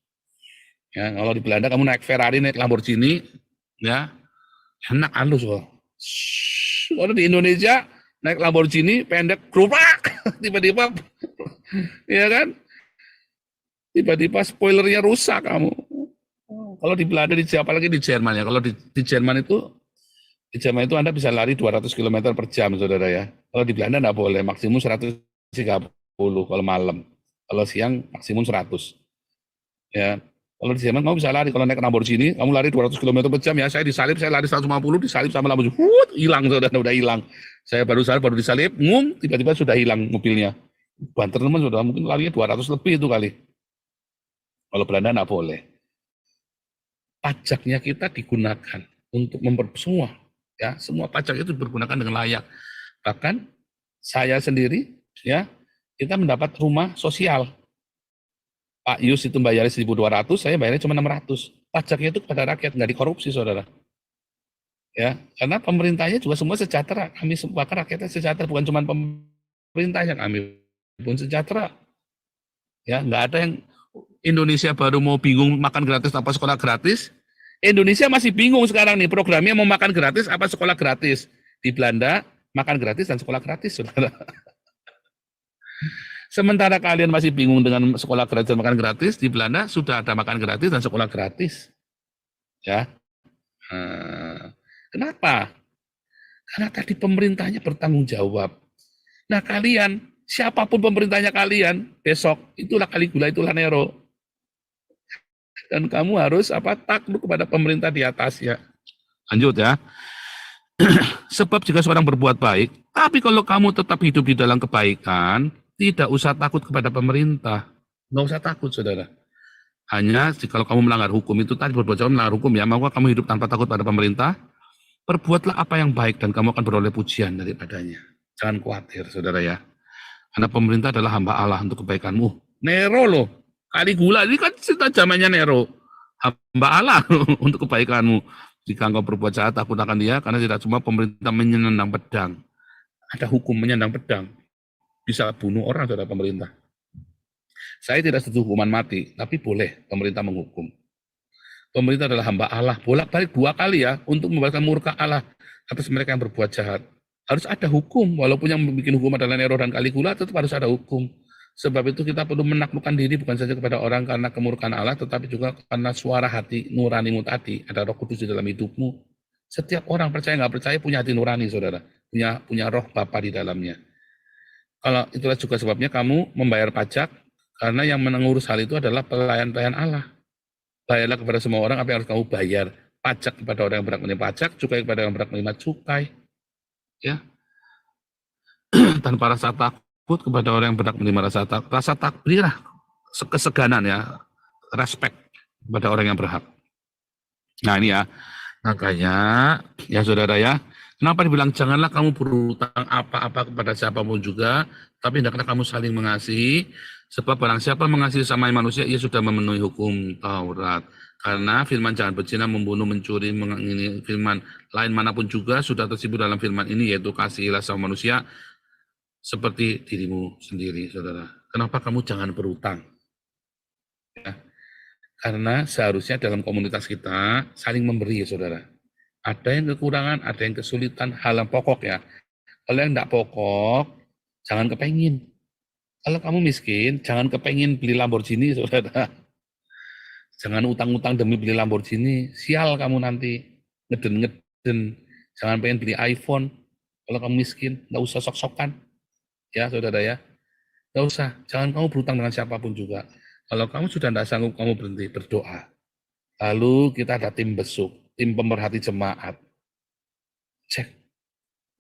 Ya, kalau di Belanda kamu naik Ferrari, naik Lamborghini, ya enak halus kok. Kalau di Indonesia naik Lamborghini pendek, kerupak, tiba-tiba, ya kan? Tiba-tiba spoilernya rusak kamu. Kalau di Belanda, apalagi di Jerman ya. Kalau di Jerman itu Anda bisa lari 200 km per jam, saudara ya. Kalau di Belanda nggak boleh, maksimum 130 kalau malam. Kalau siang maksimum 100. Ya. Kalau di Jerman kamu bisa lari, kalau naik Lamborghini, kamu lari 200 km per jam ya. Saya disalip, saya lari 150, disalip sama Lamborghini. Hilang, saudara, udah hilang. Saya baru disalip, tiba-tiba sudah hilang mobilnya. Banter teman, sudah mungkin larinya 200 lebih itu kali. Kalau Belanda nggak boleh. Pajaknya kita digunakan untuk semua. Ya, semua pajak itu dipergunakan dengan layak. Bahkan saya sendiri, ya, kita mendapat rumah sosial. Pak Yus itu bayarnya 1.200, saya bayarnya cuma 600. Pajaknya itu kepada rakyat, nggak dikorupsi, saudara. Ya, karena pemerintahnya juga semua sejahtera. Kami bahkan rakyatnya sejahtera, bukan cuma pemerintahnya, kami pun sejahtera. Ya, nggak ada yang Indonesia baru mau bingung makan gratis apa sekolah gratis. Indonesia masih bingung sekarang nih, programnya mau makan gratis apa sekolah gratis. Di Belanda, makan gratis dan sekolah gratis, saudara. Sementara kalian masih bingung dengan sekolah gratis dan makan gratis, di Belanda sudah ada makan gratis dan sekolah gratis. Ya. Kenapa? Karena tadi pemerintahnya bertanggung jawab. Nah kalian, siapapun pemerintahnya kalian, besok, itulah Caligula, itulah Nero. Dan kamu harus takluk kepada pemerintah di atas ya. Lanjut ya. Sebab jika seorang berbuat baik, tapi kalau kamu tetap hidup di dalam kebaikan, tidak usah takut kepada pemerintah. Nggak usah takut, saudara. Hanya kalau kamu melanggar hukum itu tadi, berbuat jahat melanggar hukum ya, maka kamu hidup tanpa takut pada pemerintah, perbuatlah apa yang baik dan kamu akan beroleh pujian daripadanya. Jangan khawatir, saudara ya. Karena pemerintah adalah hamba Allah untuk kebaikanmu. Nero loh, Caligula ini kan cerita zamannya Nero. Hamba Allah untuk kebaikanmu. Jika engkau berbuat jahat, takut akan dia, karena tidak cuma pemerintah menyandang pedang. Ada hukum menyandang pedang. Bisa bunuh orang, saudara pemerintah. Saya tidak setuju hukuman mati, tapi boleh pemerintah menghukum. Pemerintah adalah hamba Allah, bolak-balik 2 kali ya, untuk membalaskan murka Allah atas mereka yang berbuat jahat. Harus ada hukum, walaupun yang membuat hukum adalah Nero dan Caligula, tetap harus ada hukum. Sebab itu kita perlu menaklukkan diri bukan saja kepada orang karena kemurkaan Allah, tetapi juga karena suara hati nuranimu tadi, ada Roh Kudus di dalam hidupmu. Setiap orang percaya nggak percaya punya hati nurani, saudara, punya roh Bapa di dalamnya. Kalau itulah juga sebabnya kamu membayar pajak, karena yang mengurus hal itu adalah pelayan-pelayan Allah. Bayarlah kepada semua orang apa yang harus kamu bayar. Pajak kepada orang yang berhak menerima pajak, cukai kepada orang yang berhak menerima cukai. Ya, tanpa rasa takut kepada orang yang berhak menerima rasa takut, berilah keseganan ya, respect kepada orang yang berhak. Nah ini ya, makanya ya saudara ya, kenapa dibilang janganlah kamu berutang apa-apa kepada siapapun juga, tapi hendaklah kamu saling mengasihi, sebab barang siapa mengasihi sama manusia, ia sudah memenuhi hukum Taurat. Karena firman jangan berzina, membunuh, mencuri, mengingini firman lain manapun juga sudah tersebut dalam firman ini, yaitu kasihilah sama manusia seperti dirimu sendiri, saudara. Kenapa kamu jangan berutang? Ya. Karena seharusnya dalam komunitas kita saling memberi, ya saudara. Ada yang kekurangan, ada yang kesulitan, hal yang pokok ya. Kalau yang tidak pokok, jangan kepengin. Kalau kamu miskin, jangan kepengin beli Lamborghini, saudara. Jangan utang-utang demi beli Lamborghini, sial kamu nanti, ngeden-ngeden. Jangan pengen beli iPhone, kalau kamu miskin, nggak usah sok-sokan. Ya saudara ya, nggak usah, jangan kamu berutang dengan siapapun juga. Kalau kamu sudah tidak sanggup, kamu berhenti, berdoa. Lalu kita ada tim besuk, tim pemerhati jemaat. Cek,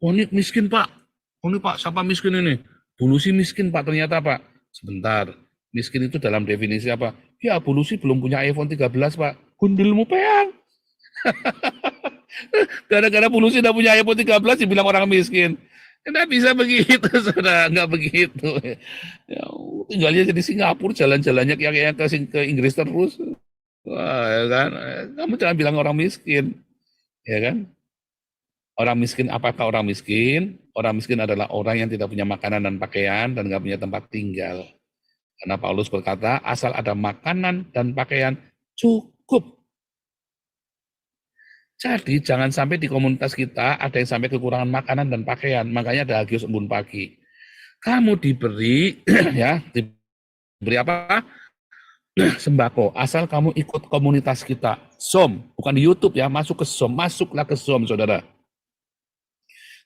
oh ini miskin Pak, oh ini Pak, siapa miskin ini? Bulusi miskin Pak, ternyata Pak. Sebentar, miskin itu dalam definisi apa? Ya Bulusi belum punya iPhone 13 Pak. Gundulmu peang. Gara-gara Bulusi tidak punya iPhone 13 dibilang orang miskin. Tidak bisa begitu, saudara. Nggak begitu. Ya, tinggalnya di Singapura, jalan-jalannya kayak ke Inggris terus. Wah, ya kan? Kamu jangan bilang orang miskin. Ya kan? Orang miskin, apakah orang miskin? Orang miskin adalah orang yang tidak punya makanan dan pakaian dan nggak punya tempat tinggal. Karena Paulus berkata, asal ada makanan dan pakaian cukup. Jadi jangan sampai di komunitas kita ada yang sampai kekurangan makanan dan pakaian. Makanya ada Hagios Embun Pagi. Kamu diberi, ya, diberi apa? Sembako. Asal kamu ikut komunitas kita. SOM, bukan di YouTube ya, masuk ke SOM. Masuklah ke SOM, saudara.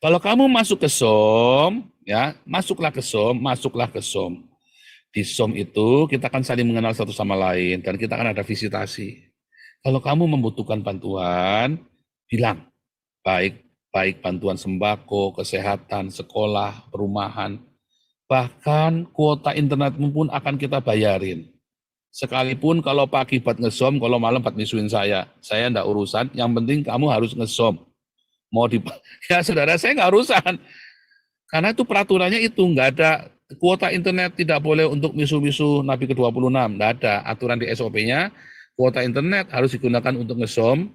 Kalau kamu masuk ke SOM, ya, masuklah ke SOM, masuklah ke SOM. Di SOM itu kita akan saling mengenal satu sama lain dan kita akan ada visitasi. Kalau kamu membutuhkan bantuan, bilang. Baik bantuan sembako, kesehatan, sekolah, perumahan. Bahkan kuota internetmu pun akan kita bayarin. Sekalipun kalau pagi buat ngesom, kalau malam buat misuin saya enggak urusan, yang penting kamu harus ngesom. Mau di ya saudara, saya enggak urusan. Karena itu peraturannya itu, enggak ada kuota internet tidak boleh untuk misu-misu Nabi ke-26, enggak ada aturan di SOP-nya. Kuota internet harus digunakan untuk ngesom,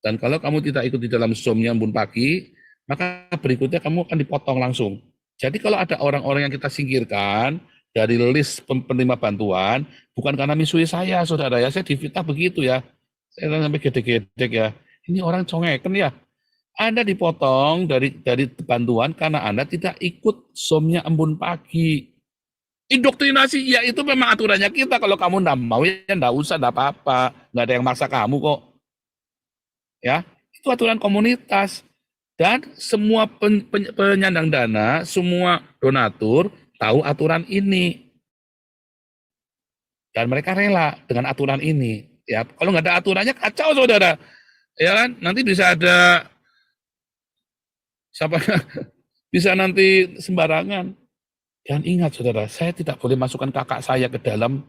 dan kalau kamu tidak ikut di dalam somnya Embun Pagi, maka berikutnya kamu akan dipotong langsung. Jadi kalau ada orang-orang yang kita singkirkan dari list penerima bantuan, bukan karena misui saya, saudara ya, saya difitnah begitu ya, saya sampai gede-gede ya, ini orang congeken ya, Anda dipotong dari bantuan karena Anda tidak ikut somnya Embun Pagi. Indoktrinasi, ya itu memang aturannya kita. Kalau kamu enggak mau, ya enggak usah, enggak apa-apa. Enggak ada yang maksa kamu kok. Ya, itu aturan komunitas. Dan semua penyandang dana, semua donatur tahu aturan ini. Dan mereka rela dengan aturan ini. Ya, kalau nggak ada aturannya kacau, saudara. Ya kan, nanti bisa ada bisa nanti sembarangan. Dan ingat saudara, saya tidak boleh masukkan kakak saya ke dalam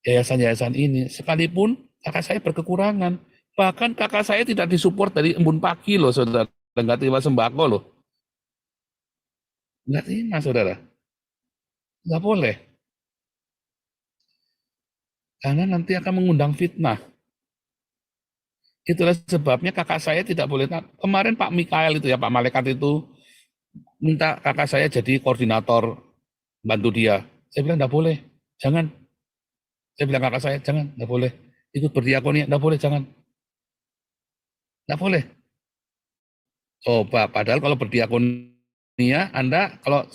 yayasan-yayasan ini, sekalipun kakak saya berkekurangan. Bahkan kakak saya tidak disupport dari embun pagi loh, saudara. Nggak terima sembako loh. Nggak terima, saudara. Nggak boleh. Karena nanti akan mengundang fitnah. Itulah sebabnya kakak saya tidak boleh. Kemarin Pak Mikael itu ya, Pak Malaikat itu minta kakak saya jadi koordinator, bantu dia. Saya bilang, nggak boleh, jangan. Saya bilang kakak saya, jangan, nggak boleh. Ikut berdiakonia, nggak boleh, jangan. Nggak boleh. Coba, padahal kalau berdiakonia, Anda kalau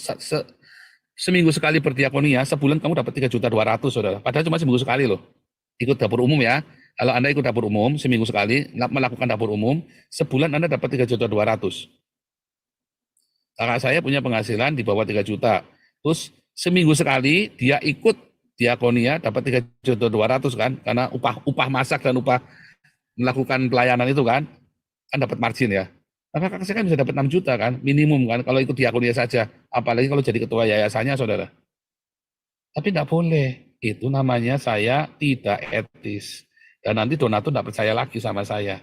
seminggu sekali berdiakonia, sebulan kamu dapat 3.200.000, saudara. Padahal cuma seminggu sekali loh. Ikut dapur umum ya. Kalau Anda ikut dapur umum, seminggu sekali, melakukan dapur umum, sebulan Anda dapat 3.200.000. Kakak saya punya penghasilan di bawah 3 juta. Terus seminggu sekali dia ikut diakonia dapat 3.200.000 kan, karena upah masak dan upah melakukan pelayanan itu kan dapat margin ya. Maka kakak saya kan bisa dapat 6 juta kan, minimum kan, kalau ikut diakonia saja. Apalagi kalau jadi ketua yayasannya, saudara. Tapi tidak boleh. Itu namanya saya tidak etis. Dan nanti donatur tidak percaya lagi sama saya.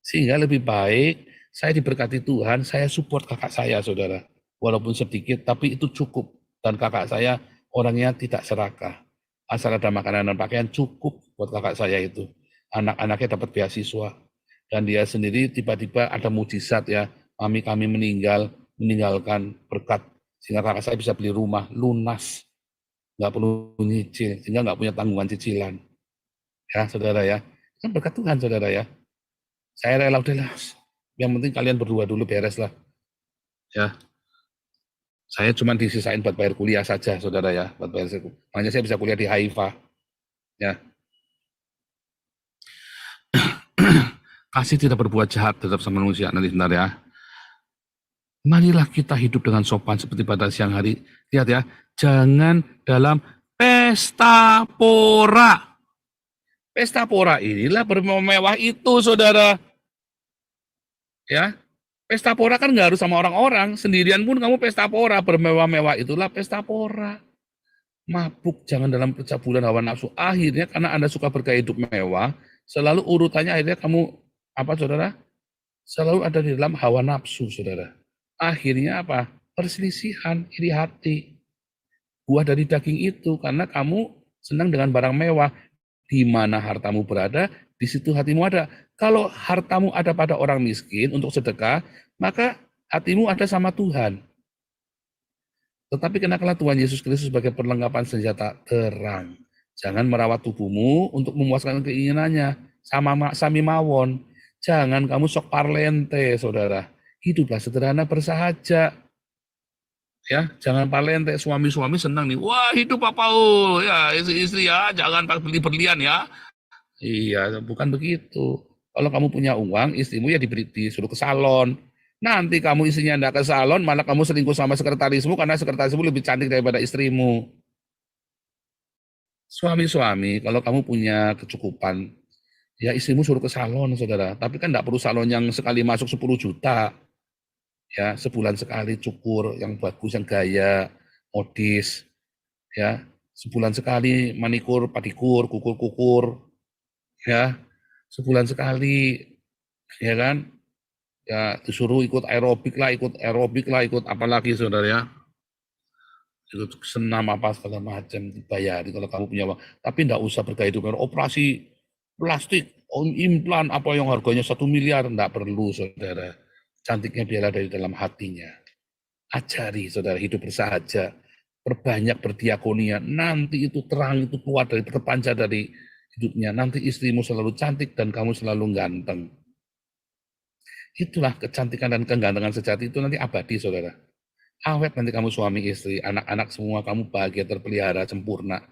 Sehingga lebih baik saya diberkati Tuhan, saya support kakak saya, saudara. Walaupun sedikit, tapi itu cukup. Dan kakak saya orangnya tidak serakah. Asal ada makanan dan pakaian cukup buat kakak saya itu. Anak-anaknya dapat beasiswa. Dan dia sendiri tiba-tiba ada mujizat ya. Kami meninggalkan berkat. Sehingga kakak saya bisa beli rumah lunas. Nggak perlu nyicil. Sehingga nggak punya tanggungan cicilan. Ya, saudara ya. Kan berkat Tuhan, saudara ya. Saya rela udahlah. Yang penting kalian berdua dulu beres lah. Ya. Saya cuma disisain buat bayar kuliah saja, saudara ya. Buat bayar makanya saya bisa kuliah di Haifa. Ya. Kasih tidak berbuat jahat tetap sama manusia. Nanti sebentar ya. Marilah kita hidup dengan sopan seperti pada siang hari. Lihat ya. Jangan dalam pesta pora. Pesta pora inilah bermewah itu, saudara. Ya, pesta pora kan nggak harus sama orang-orang, sendirian pun kamu pesta pora, bermewah-mewah itulah pesta pora. Mabuk jangan dalam percabulan hawa nafsu. Akhirnya karena Anda suka bergaya hidup mewah, selalu urutannya akhirnya kamu apa, saudara? Selalu ada di dalam hawa nafsu, saudara. Akhirnya apa? Perselisihan, iri hati. Buah dari daging itu karena kamu senang dengan barang mewah. Di mana hartamu berada, di situ hatimu ada. Kalau hartamu ada pada orang miskin untuk sedekah, maka hatimu ada sama Tuhan. Tetapi kenakanlah Tuhan Yesus Kristus sebagai perlengkapan senjata terang. Jangan merawat tubuhmu untuk memuaskan keinginannya. Sami mawon. Jangan kamu sok parlente, saudara. Hiduplah sederhana bersahaja. Ya, jangan parlente. Suami-suami senang nih. Wah, hidup apa ya, istri-istri ya, jangan beli berlian ya. Iya, bukan begitu. Kalau kamu punya uang, istrimu ya disuruh ke salon. Nanti kamu istrinya enggak ke salon, malah kamu selingkuh sama sekretarismu karena sekretarismu lebih cantik daripada istrimu. Suami-suami, kalau kamu punya kecukupan, ya istrimu suruh ke salon, saudara. Tapi kan enggak perlu salon yang sekali masuk 10 juta. Ya, sebulan sekali cukur yang bagus, yang gaya, modis. Ya, sebulan sekali manikur, padikur, kukur-kukur. Ya, sebulan sekali, ya kan? Ya, disuruh ikut aerobik lah, ikut apalagi, saudara ya. Ikut senam apa segala macam dibayari kalau kamu punya uang. Tapi enggak usah bergaya hidup operasi plastik, implan apa yang harganya 1 miliar, enggak perlu, saudara. Cantiknya biarlah dari dalam hatinya. Ajari, saudara, hidup bersahaja. Perbanyak berdiakonia. Nanti itu terang itu keluar dari terpancar dari hidupnya. Nanti istrimu selalu cantik dan kamu selalu ganteng. Itulah kecantikan dan kegantengan sejati itu nanti abadi, saudara. Awet nanti kamu suami istri, anak-anak semua kamu bahagia, terpelihara, sempurna.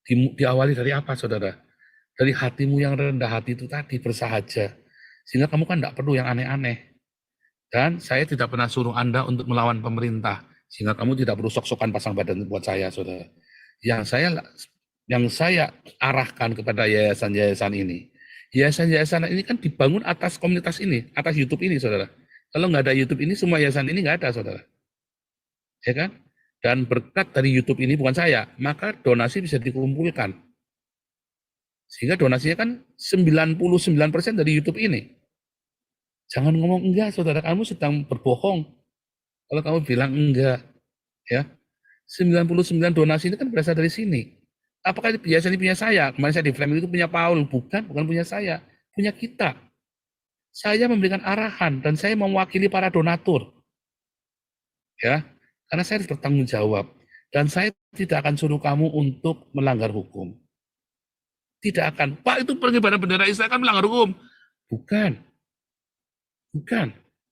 Diawali dari apa, saudara? Dari hatimu yang rendah hati itu tadi, bersahaja. Sehingga kamu kan tidak perlu yang aneh-aneh. Dan saya tidak pernah suruh Anda untuk melawan pemerintah. Sehingga kamu tidak perlu sok-sokan pasang badan buat saya, saudara. Yang saya arahkan kepada yayasan-yayasan ini. Yayasan-yayasan ini kan dibangun atas komunitas ini, atas YouTube ini, saudara. Kalau nggak ada YouTube ini, semua yayasan ini nggak ada, saudara. Ya kan? dan berkat dari YouTube ini bukan saya, maka donasi bisa dikumpulkan. Sehingga donasinya kan 99% dari YouTube ini. Jangan ngomong enggak, saudara, kamu sedang berbohong. Kalau kamu bilang enggak, ya. 99 donasi ini kan berasal dari sini. Apakah itu biasanya punya saya? Kemarin saya di frame itu punya Paul, bukan punya saya, punya kita. Saya memberikan arahan dan saya mewakili para donatur. Ya, karena saya harus bertanggung jawab dan saya tidak akan suruh kamu untuk melanggar hukum. Tidak akan. Pak, itu pengibaran bendera Israel kan melanggar hukum. Bukan.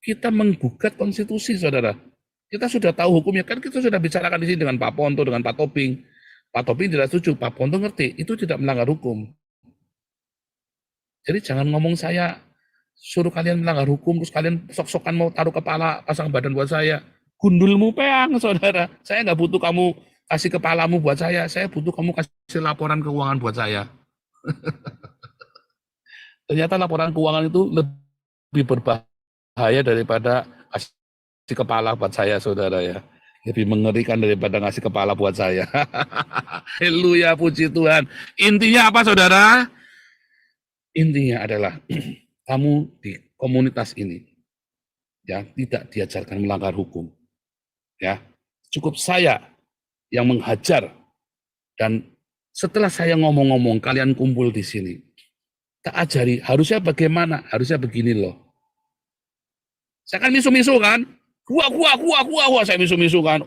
Kita menggugat konstitusi, saudara. Kita sudah tahu hukumnya, kan kita sudah bicarakan di sini dengan Pak Ponto, dengan Pak Toping. Pak Toping tidak setuju, Pak Ponto ngerti, itu tidak melanggar hukum. Jadi jangan ngomong saya suruh kalian melanggar hukum, terus kalian sok-sokan mau taruh kepala, pasang badan buat saya. Gundulmu peang, saudara. Saya nggak butuh kamu kasih kepalamu buat saya butuh kamu kasih laporan keuangan buat saya. Ternyata laporan keuangan itu lebih berbahaya daripada kasih kepala buat saya, saudara ya. Lebih mengerikan daripada ngasih kepala buat saya. Haleluya, puji Tuhan. Intinya apa, saudara? Intinya adalah kamu di komunitas ini ya tidak diajarkan melanggar hukum. Ya, cukup saya yang menghajar, dan setelah saya ngomong-ngomong kalian kumpul di sini. Tak ajari, harusnya bagaimana? Harusnya begini loh. Saya kan misu-misu kan? Gua, saya misu-misu kan?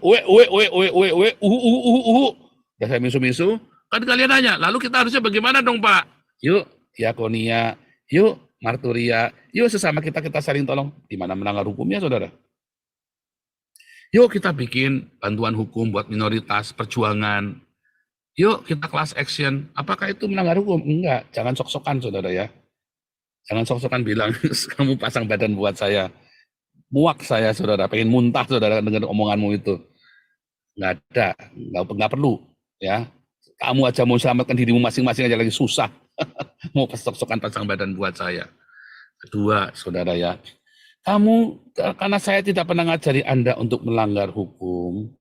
Ya saya misu-misu. Kan kalian nanya, lalu kita harusnya bagaimana dong Pak? Yuk, diakonia, yuk, marturia, yuk sesama kita saling tolong. Di mana melanggar hukumnya, saudara? Yuk kita bikin bantuan hukum buat minoritas, perjuangan. Yuk kita class action. Apakah itu melanggar hukum? Enggak, jangan sok-sokan, saudara ya. Jangan sok-sokan bilang, kamu pasang badan buat saya. Muak saya, saudara, pengen muntah, saudara, dengan omonganmu itu. Enggak ada, enggak perlu. Ya, kamu aja mau selamatkan dirimu masing-masing aja lagi susah. Mau sok-sokan pasang badan buat saya. Kedua, saudara ya, karena saya tidak pernah ngajari Anda untuk melanggar hukum,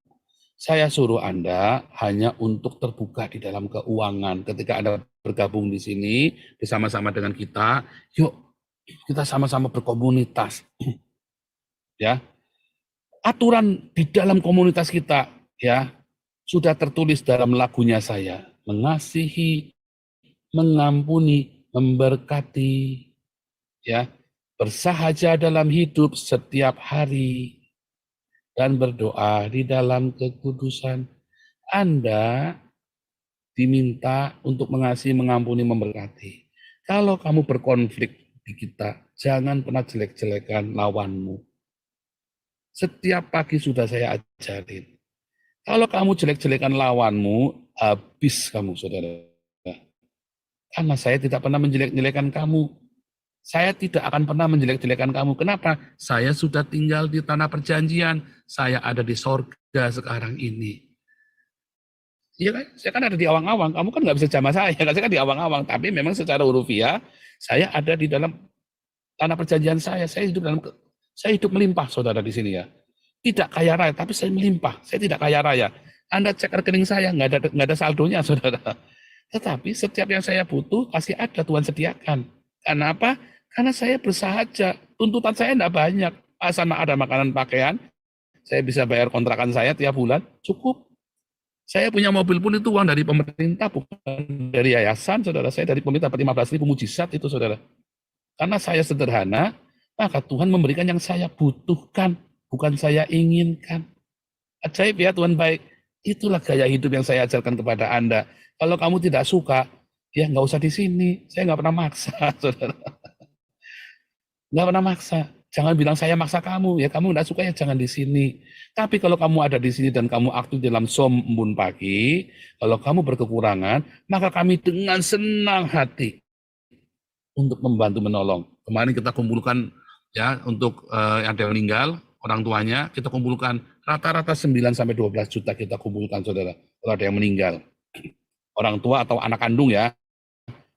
saya suruh Anda hanya untuk terbuka di dalam keuangan. Ketika Anda bergabung di sini bersama-sama dengan kita, yuk kita sama-sama berkomunitas. Ya, aturan di dalam komunitas kita ya sudah tertulis dalam lagunya saya, mengasihi, mengampuni, memberkati, ya, bersahaja dalam hidup setiap hari, dan berdoa di dalam kekudusan. Anda diminta untuk mengasihi, mengampuni, memberkati. Kalau kamu berkonflik di kita, jangan pernah jelek-jelekan lawanmu. Setiap pagi sudah saya ajarin. Kalau kamu jelek-jelekan lawanmu, habis kamu, saudara. Karena saya tidak pernah menjelek-jelekan kamu. Saya tidak akan pernah menjelek-jelekan kamu. Kenapa? Saya sudah tinggal di tanah perjanjian. Saya ada di sorga sekarang ini. Iya kan? Saya kan ada di awang-awang. Kamu kan nggak bisa jamah saya. Saya kan di awang-awang. Tapi memang secara hurufiah, saya ada di dalam tanah perjanjian saya. Saya hidup melimpah, saudara, di sini ya. Tidak kaya raya, tapi saya melimpah. Saya tidak kaya raya. Anda cek rekening saya, nggak ada saldonya, saudara. Tetapi setiap yang saya butuh, pasti ada Tuhan sediakan. Karena apa? Karena saya bersahaja, tuntutan saya tidak banyak. Asal ada makanan pakaian, saya bisa bayar kontrakan saya tiap bulan, cukup. Saya punya mobil pun itu uang dari pemerintah, bukan dari yayasan, saudara. Saya dari pemerintah dapat 15.000 mujizat itu, saudara. Karena saya sederhana, maka Tuhan memberikan yang saya butuhkan, bukan saya inginkan. Ajaib ya, Tuhan baik. Itulah gaya hidup yang saya ajarkan kepada Anda. Kalau kamu tidak suka, ya nggak usah di sini. Saya nggak pernah maksa, saudara. Nggak pernah maksa. Jangan bilang saya maksa kamu. Ya kamu nggak suka ya jangan di sini. Tapi kalau kamu ada di sini dan kamu aktif dalam som embun pagi, kalau kamu berkekurangan, maka kami dengan senang hati untuk membantu menolong. Kemarin kita kumpulkan ya untuk yang ada meninggal, orang tuanya, kita kumpulkan rata-rata 9-12 juta kita kumpulkan, saudara. Kalau ada yang meninggal. Orang tua atau anak kandung ya.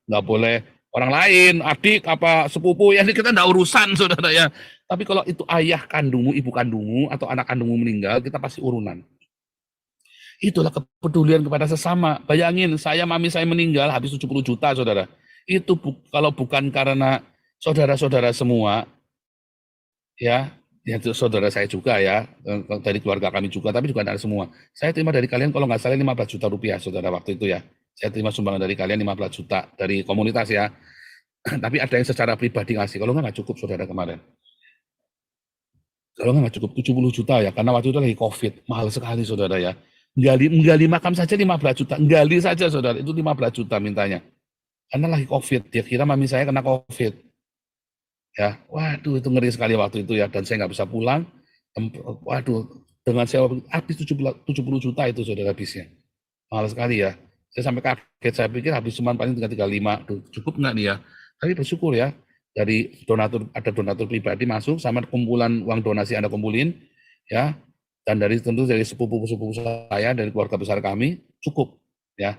Nggak boleh orang lain, adik, apa sepupu, ya kita nggak urusan, saudara ya. Tapi kalau itu ayah kandungmu, ibu kandungmu, atau anak kandungmu meninggal, kita pasti urunan. Itulah kepedulian kepada sesama. Bayangin, mami saya meninggal habis 70 juta, saudara. Itu kalau bukan karena saudara-saudara semua, ya itu saudara saya juga ya, dari keluarga kami juga, tapi juga dari semua. Saya terima dari kalian kalau nggak salah 15 juta rupiah, saudara, waktu itu ya. Saya terima sumbangan dari kalian 15 juta dari komunitas ya. Tapi ada yang secara pribadi ngasih, kalau nggak cukup, saudara, kemarin. Kalau nggak cukup 70 juta ya, karena waktu itu lagi COVID, mahal sekali, saudara ya. Menggali makam saja 15 juta, nggali saja, saudara, itu 15 juta mintanya. Karena lagi COVID, dia kira mami saya kena COVID. Ya, waduh, itu ngeri sekali waktu itu ya, dan saya nggak bisa pulang. Waduh, dengan saya habis 70 juta itu, saudara, habisnya. Mahal sekali ya. Saya sampai kaget, saya pikir habis cuma paling 35, cukup nggak nih ya? Tapi bersyukur ya, dari donatur, ada donatur pribadi masuk, sama kumpulan uang donasi Anda kumpulin, ya, dan tentu dari sepupu-sepupu saya, dari keluarga besar kami, cukup, ya.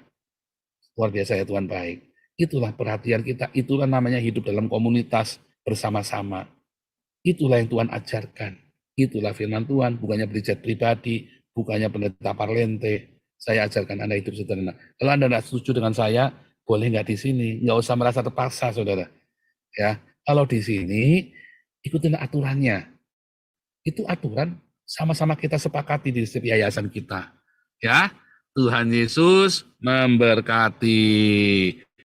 Luar biasa ya, Tuhan baik. Itulah perhatian kita, itulah namanya hidup dalam komunitas bersama-sama. Itulah yang Tuhan ajarkan. Itulah firman Tuhan, bukannya beli pribadi, bukannya pendeta parlente. Saya ajarkan Anda hidup sederhana. Kalau Anda tidak setuju dengan saya, boleh nggak di sini, nggak usah merasa terpaksa, saudara. Ya, kalau di sini ikutin aturannya. Itu aturan sama-sama kita sepakati di setiap yayasan kita. Ya, Tuhan Yesus memberkati.